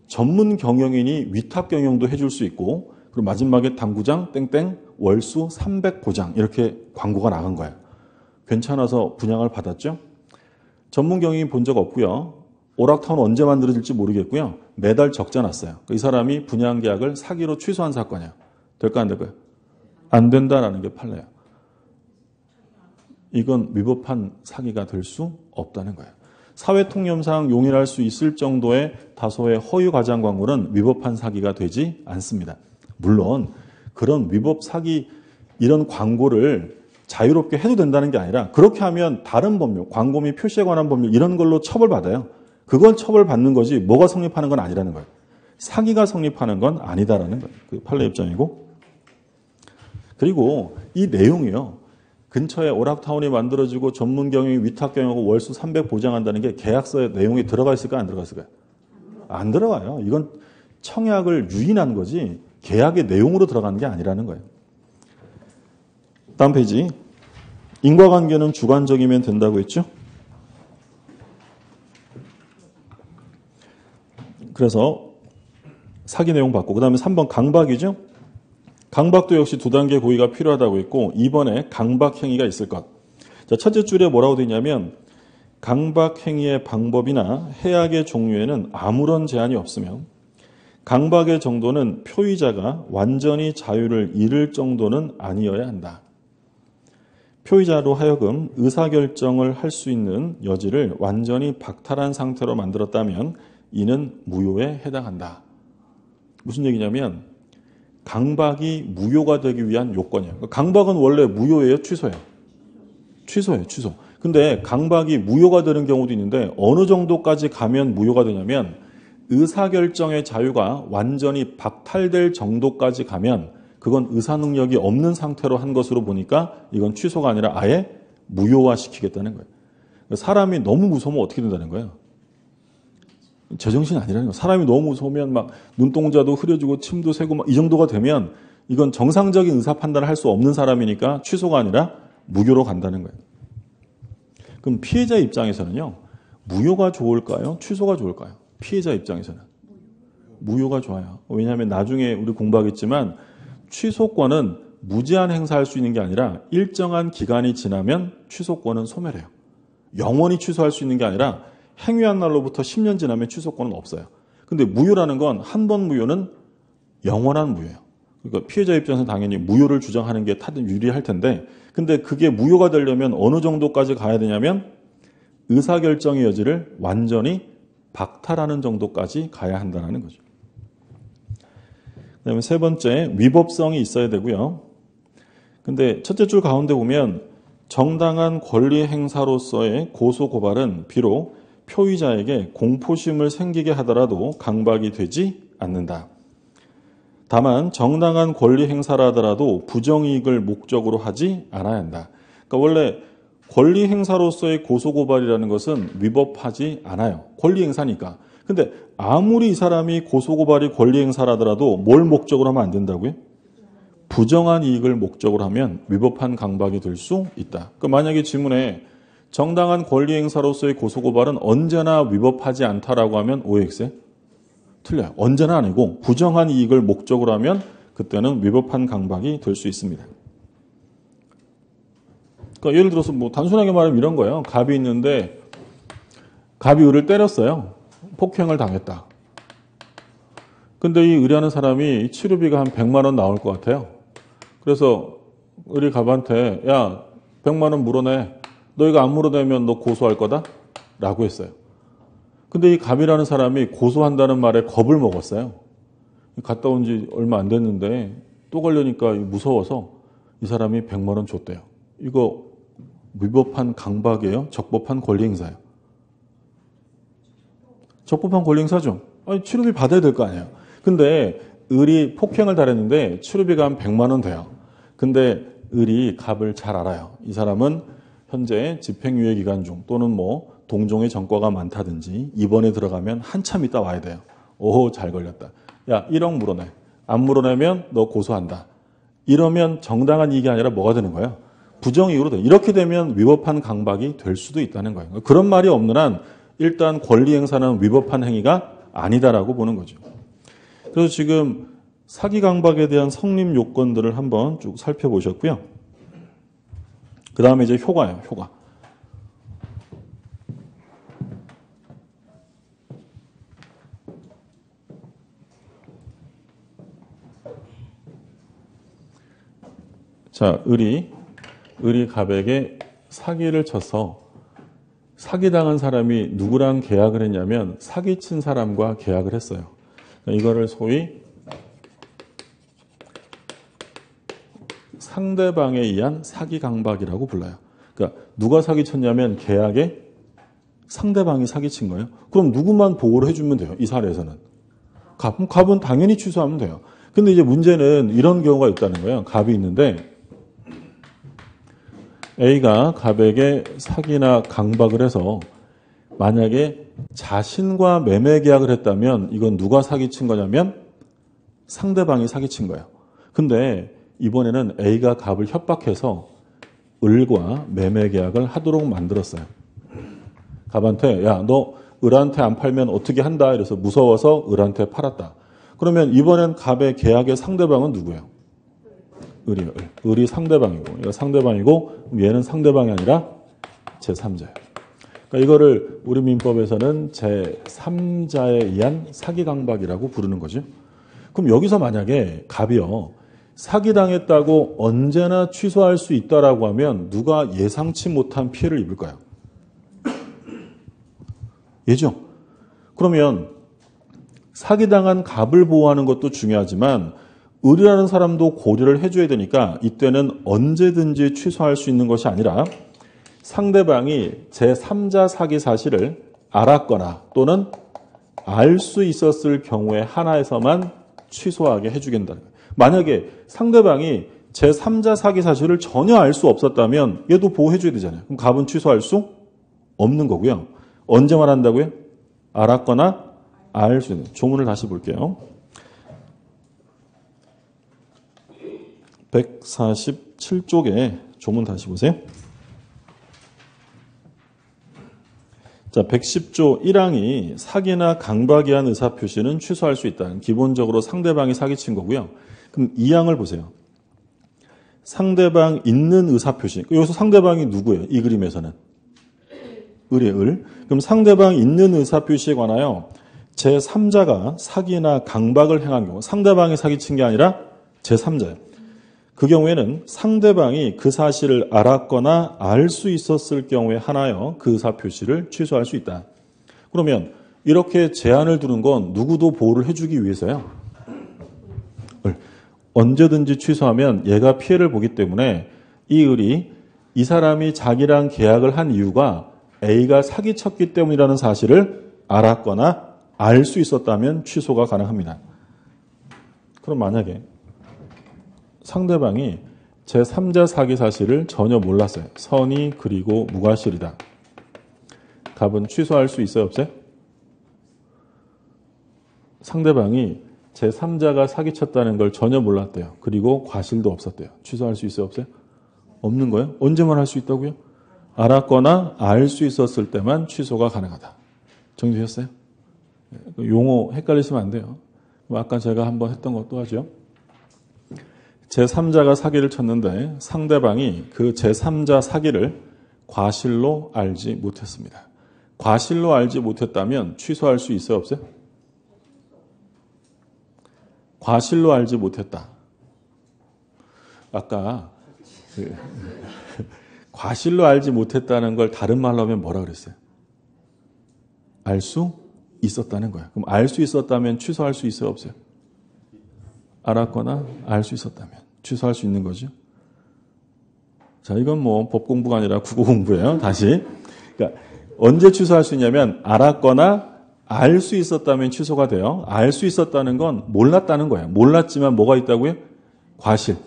Speaker 1: 전문 경영인이 위탁 경영도 해줄 수 있고 그리고 마지막에 당구장 땡땡 월수 300보장 이렇게 광고가 나간 거예요. 괜찮아서 분양을 받았죠. 전문 경영인 본 적 없고요. 오락타운 언제 만들어질지 모르겠고요. 매달 적자 났어요. 이 사람이 분양 계약을 사기로 취소한 사건이에요. 될까 안 될까요? 안 된다라는 게 판례예요. 이건 위법한 사기가 될 수 없다는 거예요. 사회통념상 용인할 수 있을 정도의 다소의 허위 과장 광고는 위법한 사기가 되지 않습니다. 물론 그런 위법 사기 이런 광고를 자유롭게 해도 된다는 게 아니라 그렇게 하면 다른 법률, 광고 및 표시에 관한 법률 이런 걸로 처벌받아요. 그건 처벌받는 거지 뭐가 성립하는 건 아니라는 거예요. 사기가 성립하는 건 아니다라는 거예요. 그 판례 입장이고. 그리고 이 내용이요. 근처에 오락타운이 만들어지고 전문 경영이 위탁 경영하고 월수 300 보장한다는 게 계약서의 내용이 들어가 있을까 안 들어가 있을까요? 안 들어가요. 이건 청약을 유인한 거지 계약의 내용으로 들어가는 게 아니라는 거예요. 다음 페이지. 인과관계는 주관적이면 된다고 했죠? 그래서 사기 내용 받고 그 다음에 3번 강박이죠? 강박도 역시 두 단계 고의가 필요하다고 했고 2번에 강박행위가 있을 것. 자, 첫째 줄에 뭐라고 되어 있냐면 강박행위의 방법이나 해악의 종류에는 아무런 제한이 없으며 강박의 정도는 표의자가 완전히 자유를 잃을 정도는 아니어야 한다. 표의자로 하여금 의사결정을 할 수 있는 여지를 완전히 박탈한 상태로 만들었다면 이는 무효에 해당한다. 무슨 얘기냐면 강박이 무효가 되기 위한 요건이에요. 강박은 원래 무효예요? 취소예요? 취소예요. 취소. 근데 강박이 무효가 되는 경우도 있는데 어느 정도까지 가면 무효가 되냐면 의사결정의 자유가 완전히 박탈될 정도까지 가면 그건 의사능력이 없는 상태로 한 것으로 보니까 이건 취소가 아니라 아예 무효화시키겠다는 거예요. 사람이 너무 무서우면 어떻게 된다는 거예요? 제정신이 아니라는 거예요. 사람이 너무 무서우면 막 눈동자도 흐려지고 침도 새고 막 이 정도가 되면 이건 정상적인 의사 판단을 할 수 없는 사람이니까 취소가 아니라 무효로 간다는 거예요. 그럼 피해자 입장에서는요. 무효가 좋을까요? 취소가 좋을까요? 피해자 입장에서는. 무효가 좋아요. 왜냐하면 나중에 우리 공부하겠지만 취소권은 무제한 행사할 수 있는 게 아니라 일정한 기간이 지나면 취소권은 소멸해요. 영원히 취소할 수 있는 게 아니라 행위한 날로부터 10년 지나면 취소권은 없어요. 근데 무효라는 건 한 번 무효는 영원한 무효예요. 그러니까 피해자 입장에서는 당연히 무효를 주장하는 게 타든 유리할 텐데 근데 그게 무효가 되려면 어느 정도까지 가야 되냐면 의사결정의 여지를 완전히 박탈하는 정도까지 가야 한다는 거죠. 그다음에 세 번째, 위법성이 있어야 되고요. 근데 첫째 줄 가운데 보면 정당한 권리 행사로서의 고소 고발은 비록 표의자에게 공포심을 생기게 하더라도 강박이 되지 않는다. 다만 정당한 권리 행사라 하더라도 부정이익을 목적으로 하지 않아야 한다. 그러니까 원래 권리 행사로서의 고소 고발이라는 것은 위법하지 않아요. 권리 행사니까. 근데 아무리 이 사람이 고소 고발이 권리 행사라더라도 뭘 목적으로 하면 안 된다고요? 부정한 이익을 목적으로 하면 위법한 강박이 될 수 있다. 그러니까 만약에 지문에 정당한 권리 행사로서의 고소 고발은 언제나 위법하지 않다라고 하면 OX에 틀려요. 언제나 아니고 부정한 이익을 목적으로 하면 그때는 위법한 강박이 될 수 있습니다. 그러니까 예를 들어서 뭐 단순하게 말하면 이런 거예요. 갑이 있는데 갑이 을을 때렸어요. 폭행을 당했다. 근데 이 의뢰하는 사람이 치료비가 한 100만 원 나올 것 같아요. 그래서 을이 갑한테 야 100만 원 물어내. 너 이거 안 물어내면 너 고소할 거다? 라고 했어요. 근데 이 갑이라는 사람이 고소한다는 말에 겁을 먹었어요. 갔다 온 지 얼마 안 됐는데 또 걸려니까 무서워서 이 사람이 100만 원 줬대요. 이거 위법한 강박이에요? 적법한 권리 행사예요? 적법한 권리 행사죠. 아니, 치료비 받아야 될 거 아니에요. 근데 을이 폭행을 당했는데 치료비가 한 100만 원 돼요. 근데 을이 갑을 잘 알아요. 이 사람은 현재 집행유예 기간 중 또는 뭐 동종의 전과가 많다든지 입원에 들어가면 한참 있다 와야 돼요. 오, 잘 걸렸다. 야, 1억 물어내. 안 물어내면 너 고소한다. 이러면 정당한 이익이 아니라 뭐가 되는 거예요? 부정이익으로 돼. 이렇게 되면 위법한 강박이 될 수도 있다는 거예요. 그런 말이 없는 한 일단 권리 행사는 위법한 행위가 아니다라고 보는 거죠. 그래서 지금 사기 강박에 대한 성립 요건들을 한번 쭉 살펴보셨고요. 그 다음에 이제 효과예요. 효과. 자, 을이 갑에게 사기를 쳐서 사기당한 사람이 누구랑 계약을 했냐면 사기친 사람과 계약을 했어요. 이거를 소위 상대방에 의한 사기 강박이라고 불러요. 그러니까 누가 사기쳤냐면 계약에 상대방이 사기친 거예요. 그럼 누구만 보호를 해주면 돼요. 이 사례에서는. 갑은 당연히 취소하면 돼요. 근데 이제 문제는 이런 경우가 있다는 거예요. 갑이 있는데 A가 갑에게 사기나 강박을 해서 만약에 자신과 매매 계약을 했다면 이건 누가 사기친 거냐면 상대방이 사기친 거예요. 근데 이번에는 A가 갑을 협박해서 을과 매매 계약을 하도록 만들었어요. 갑한테 야, 너 을한테 안 팔면 어떻게 한다. 이래서 무서워서 을한테 팔았다. 그러면 이번엔 갑의 계약의 상대방은 누구예요? 을이에요. 을이 상대방이고 얘가 상대방이고 얘는 상대방이 아니라 제3자예요. 그러니까 이거를 우리 민법에서는 제3자에 의한 사기 강박이라고 부르는 거죠. 그럼 여기서 만약에 갑이요. 사기당했다고 언제나 취소할 수 있다라고 하면 누가 예상치 못한 피해를 입을까요? 얘죠. 그러면 사기당한 갑을 보호하는 것도 중요하지만 을이라는 사람도 고려를 해줘야 되니까 이때는 언제든지 취소할 수 있는 것이 아니라 상대방이 제3자 사기 사실을 알았거나 또는 알 수 있었을 경우에 하나에서만 취소하게 해주겠다는 거예요. 만약에 상대방이 제3자 사기 사실을 전혀 알 수 없었다면 얘도 보호해줘야 되잖아요. 그럼 갑은 취소할 수 없는 거고요. 언제만 한다고요? 알았거나 알 수 있는. 조문을 다시 볼게요. 147쪽에 조문 다시 보세요. 자, 110조 1항이 사기나 강박에 의한 의사표시는 취소할 수 있다. 기본적으로 상대방이 사기친 거고요. 그럼 2항을 보세요. 상대방 있는 의사표시. 여기서 상대방이 누구예요? 이 그림에서는. 을이에요, 을. 그럼 상대방 있는 의사표시에 관하여 제3자가 사기나 강박을 행한 경우, 상대방이 사기친 게 아니라 제3자예요. 그 경우에는 상대방이 그 사실을 알았거나 알 수 있었을 경우에 하나여 그 의사표시를 취소할 수 있다. 그러면 이렇게 제한을 두는 건 누구도 보호를 해주기 위해서요. 언제든지 취소하면 얘가 피해를 보기 때문에 이 을이 이 사람이 자기랑 계약을 한 이유가 A가 사기쳤기 때문이라는 사실을 알았거나 알 수 있었다면 취소가 가능합니다. 그럼 만약에 상대방이 제3자 사기 사실을 전혀 몰랐어요. 선의 그리고 무과실이다. 갑은 취소할 수 있어요? 없어요? 상대방이 제3자가 사기쳤다는 걸 전혀 몰랐대요. 그리고 과실도 없었대요. 취소할 수 있어요? 없어요? 없는 거예요? 언제만 할 수 있다고요? 알았거나 알 수 있었을 때만 취소가 가능하다. 정리되셨어요? 용어 헷갈리시면 안 돼요. 아까 제가 한번 했던 것도 하죠. 제3자가 사기를 쳤는데 상대방이 그 제3자 사기를 과실로 알지 못했습니다. 과실로 알지 못했다면 취소할 수 있어요? 없어요? 과실로 알지 못했다. 아까 과실로 알지 못했다는 걸 다른 말로 하면 뭐라 그랬어요? 알 수 있었다는 거예요. 그럼 알 수 있었다면 취소할 수 있어요? 없어요? 알았거나 알 수 있었다면 취소할 수 있는 거죠. 자, 이건 뭐 법 공부가 아니라 국어 공부예요. 다시. 그러니까 언제 취소할 수 있냐면 알았거나 알 수 있었다면 취소가 돼요. 알 수 있었다는 건 몰랐다는 거예요. 몰랐지만 뭐가 있다고요? 과실.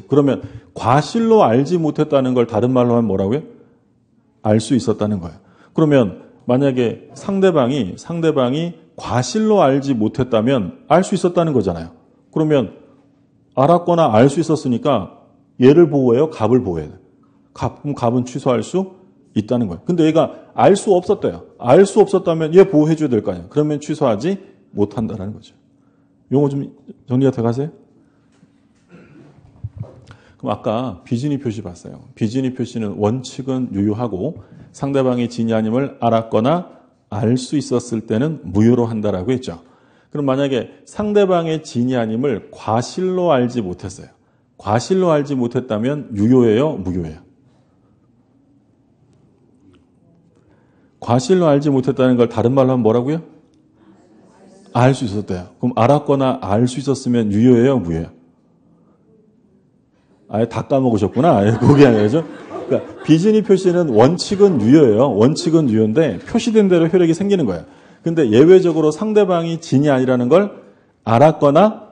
Speaker 1: 그러면 과실로 알지 못했다는 걸 다른 말로 하면 뭐라고요? 알 수 있었다는 거예요. 그러면 만약에 상대방이 과실로 알지 못했다면 알 수 있었다는 거잖아요. 그러면 알았거나 알 수 있었으니까 얘를 보호해요? 갑을 보호해요? 그럼 갑은 취소할 수 있다는 거예요. 근데 얘가 알 수 없었대요. 알 수 없었다면 얘 보호해줘야 될 거 아니에요. 그러면 취소하지 못한다는 거죠. 용어 좀 정리가 돼가세요? 그럼 아까 비진의 표시 봤어요. 비진의 표시는 원칙은 유효하고 상대방이 진이 아님을 알았거나 알 수 있었을 때는 무효로 한다라고 했죠. 그럼 만약에 상대방의 진이 아님을 과실로 알지 못했어요. 과실로 알지 못했다면 유효예요? 무효예요? 과실로 알지 못했다는 걸 다른 말로 하면 뭐라고요? 알 수 있었대요. 그럼 알았거나 알 수 있었으면 유효예요? 무효예요? 아예 다 까먹으셨구나. 아예 그게 아니죠. 그러니까 비진이 표시는 원칙은 유효예요. 원칙은 유효인데 표시된 대로 효력이 생기는 거예요. 근데 예외적으로 상대방이 진이 아니라는 걸 알았거나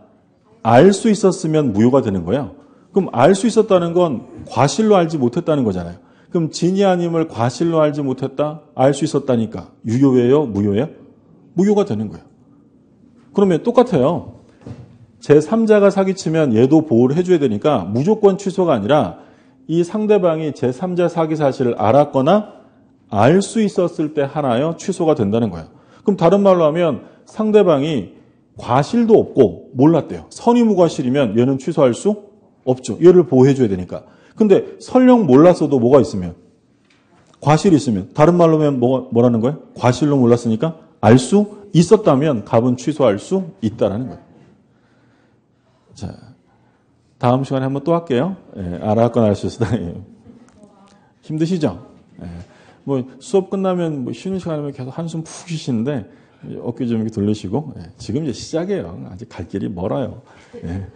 Speaker 1: 알 수 있었으면 무효가 되는 거예요. 그럼 알 수 있었다는 건 과실로 알지 못했다는 거잖아요. 그럼 진이 아님을 과실로 알지 못했다? 알 수 있었다니까. 유효예요? 무효예요? 무효가 되는 거예요. 그러면 똑같아요. 제3자가 사기치면 얘도 보호를 해줘야 되니까 무조건 취소가 아니라 이 상대방이 제3자 사기 사실을 알았거나 알 수 있었을 때 하나요? 취소가 된다는 거예요. 그럼 다른 말로 하면 상대방이 과실도 없고 몰랐대요. 선의무과실이면 얘는 취소할 수 없죠. 얘를 보호해줘야 되니까. 근데 설령 몰랐어도 뭐가 있으면? 과실이 있으면. 다른 말로 하면 뭐라는 거예요? 과실로 몰랐으니까 알 수 있었다면 갑은 취소할 수 있다라는 거예요. 자, 다음 시간에 한번 또 할게요. 예, 알았거나 알 수 있었다. 예. 힘드시죠? 예. 뭐 수업 끝나면 뭐 쉬는 시간이면 계속 한숨 푹 쉬시는데 어깨 좀 이렇게 돌리시고 예. 지금 이제 시작이에요. 아직 갈 길이 멀어요. 예.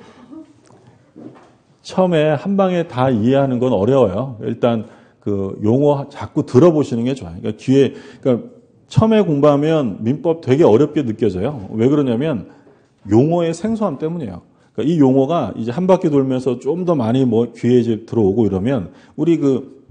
Speaker 1: 처음에 한 방에 다 이해하는 건 어려워요. 일단 그 용어 자꾸 들어보시는 게 좋아요. 그러니까 그러니까 처음에 공부하면 민법 되게 어렵게 느껴져요. 왜 그러냐면 용어의 생소함 때문이에요. 그러니까 이 용어가 이제 한 바퀴 돌면서 좀 더 많이 뭐 귀에 이제 들어오고 이러면 우리 그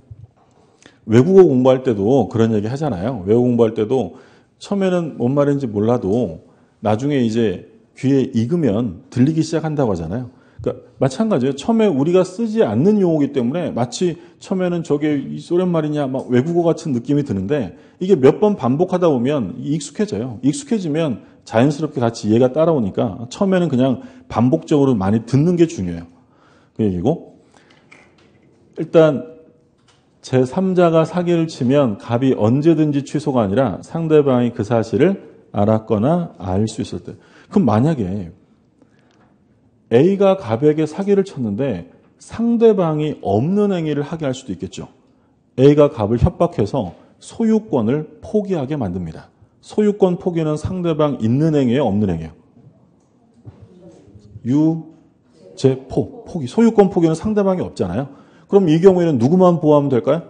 Speaker 1: 외국어 공부할 때도 그런 얘기 하잖아요. 외국어 공부할 때도 처음에는 뭔 말인지 몰라도 나중에 이제 귀에 익으면 들리기 시작한다고 하잖아요. 그러니까 마찬가지예요. 처음에 우리가 쓰지 않는 용어이기 때문에 마치 처음에는 저게 이 소련 말이냐 막 외국어 같은 느낌이 드는데 이게 몇 번 반복하다 보면 익숙해져요. 익숙해지면 자연스럽게 같이 이해가 따라오니까 처음에는 그냥 반복적으로 많이 듣는 게 중요해요. 그 얘기고 일단 제3자가 사기를 치면 갑이 언제든지 취소가 아니라 상대방이 그 사실을 알았거나 알 수 있을 때. 그럼 만약에 A가 갑에게 사기를 쳤는데 상대방이 없는 행위를 하게 할 수도 있겠죠. A가 갑을 협박해서 소유권을 포기하게 만듭니다. 소유권 포기는 상대방 있는 행위예요? 없는 행위예요? 포기. 소유권 포기는 상대방이 없잖아요. 그럼 이 경우에는 누구만 보호하면 될까요?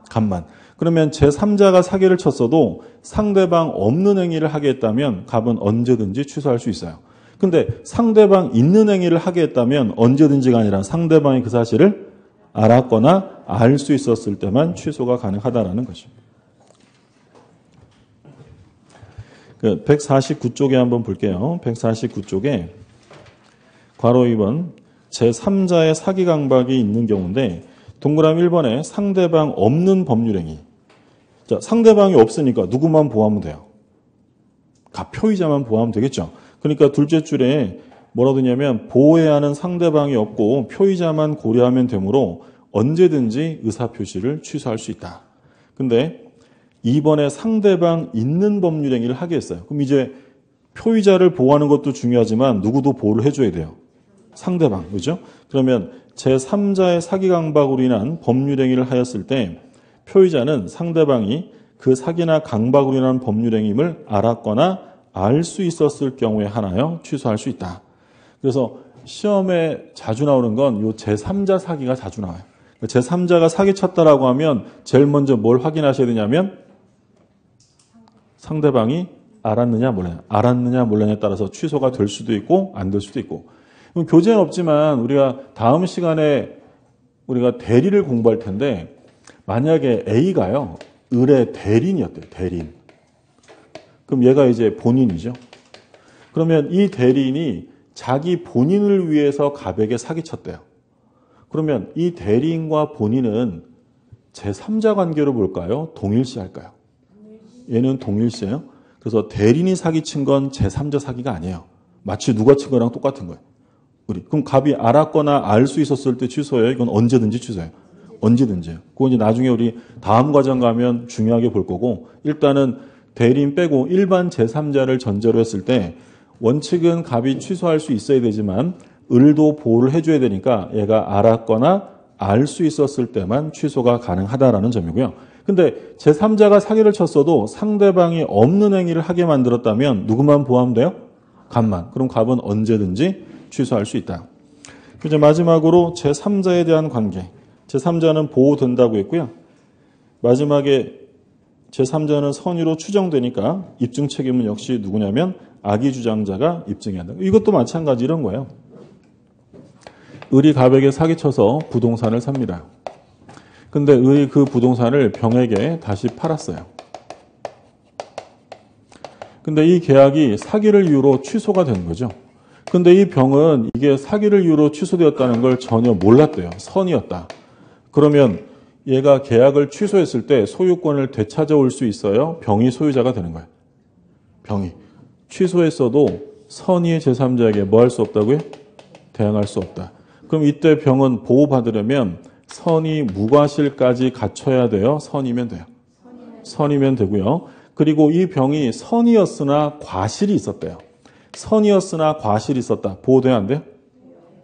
Speaker 1: 갑만. 그러면 제3자가 사기를 쳤어도 상대방 없는 행위를 하게 했다면 갑은 언제든지 취소할 수 있어요. 근데 상대방 있는 행위를 하게 했다면 언제든지가 아니라 상대방이 그 사실을 알았거나 알 수 있었을 때만 취소가 가능하다라는 것입니다. 149쪽에 한번 볼게요. 149쪽에 괄호 2번 제3자의 사기 강박이 있는 경우인데 동그라미 1번에 상대방 없는 법률행위. 자, 상대방이 없으니까 누구만 보호하면 돼요? 갑표의자만 보호하면 되겠죠. 그러니까 둘째 줄에 뭐라고 되냐면 보호해야 하는 상대방이 없고 표의자만 고려하면 되므로 언제든지 의사표시를 취소할 수 있다. 근데 2번에 상대방 있는 법률행위를 하게 했어요. 그럼 이제 표의자를 보호하는 것도 중요하지만 누구도 보호를 해줘야 돼요. 상대방, 그죠? 그러면 제3자의 사기 강박으로 인한 법률행위를 하였을 때 표의자는 상대방이 그 사기나 강박으로 인한 법률행위를 알았거나 알 수 있었을 경우에 하나요? 취소할 수 있다. 그래서 시험에 자주 나오는 건 요 제3자 사기가 자주 나와요. 제3자가 사기 쳤다라고 하면 제일 먼저 뭘 확인하셔야 되냐면 상대방이 알았느냐 몰랐느냐. 알았느냐 몰랐느냐에 따라서 취소가 될 수도 있고 안 될 수도 있고. 교재는 없지만 우리가 다음 시간에 우리가 대리를 공부할 텐데 만약에 A가요. 을의 대리인이었대요. 대리인. 그럼 얘가 이제 본인이죠. 그러면 이 대리인이 자기 본인을 위해서 갑에게 사기쳤대요. 그러면 이 대리인과 본인은 제3자 관계로 볼까요? 동일시할까요? 얘는 동일시예요. 그래서 대리인이 사기친 건 제3자 사기가 아니에요. 마치 누가 친 거랑 똑같은 거예요. 그럼 갑이 알았거나 알 수 있었을 때 취소해요? 이건 언제든지 취소해요. 언제든지요. 그건 이제 나중에 우리 다음 과정 가면 중요하게 볼 거고 일단은 대리인 빼고 일반 제3자를 전제로 했을 때 원칙은 갑이 취소할 수 있어야 되지만 을도 보호를 해줘야 되니까 얘가 알았거나 알 수 있었을 때만 취소가 가능하다라는 점이고요. 근데 제3자가 사기를 쳤어도 상대방이 없는 행위를 하게 만들었다면 누구만 보호하면 돼요? 갑만. 그럼 갑은 언제든지 취소할 수 있다. 이제 마지막으로 제3자에 대한 관계. 제3자는 보호된다고 했고요. 마지막에 제3자는 선의로 추정되니까 입증 책임은 역시 누구냐면 악의 주장자가 입증해야 한다. 이것도 마찬가지 이런 거예요. 을이 갑에게 사기쳐서 부동산을 삽니다. 근데 을이 그 부동산을 병에게 다시 팔았어요. 근데 이 계약이 사기를 이유로 취소가 된 거죠. 근데 이 병은 이게 사기를 이유로 취소되었다는 걸 전혀 몰랐대요. 선이었다. 그러면 얘가 계약을 취소했을 때 소유권을 되찾아올 수 있어요? 병이 소유자가 되는 거예요. 병이. 취소했어도 선의의 제3자에게 뭐 할 수 없다고요? 대항할 수 없다. 그럼 이때 병은 보호받으려면 선이 무과실까지 갖춰야 돼요? 선이면 돼요? 선이면 되고요. 그리고 이 병이 선이었으나 과실이 있었대요. 선이었으나 과실이 있었다. 보호돼야 안 돼요?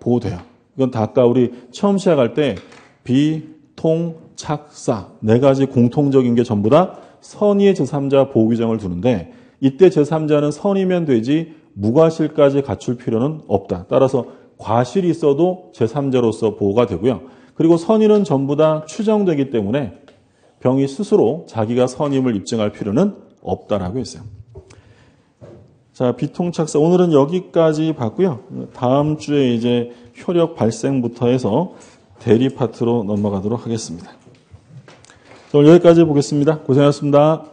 Speaker 1: 보호돼요. 이건 다 아까 우리 처음 시작할 때 비, 통, 착, 사. 네 가지 공통적인 게 전부 다 선의의 제3자 보호 규정을 두는데 이때 제3자는 선이면 되지 무과실까지 갖출 필요는 없다. 따라서 과실이 있어도 제3자로서 보호가 되고요. 그리고 선의는 전부 다 추정되기 때문에 병이 스스로 자기가 선임을 입증할 필요는 없다라고 했어요. 자, 비통착사 오늘은 여기까지 봤고요. 다음 주에 이제 효력 발생부터 해서 대리 파트로 넘어가도록 하겠습니다. 오늘 여기까지 보겠습니다. 고생하셨습니다.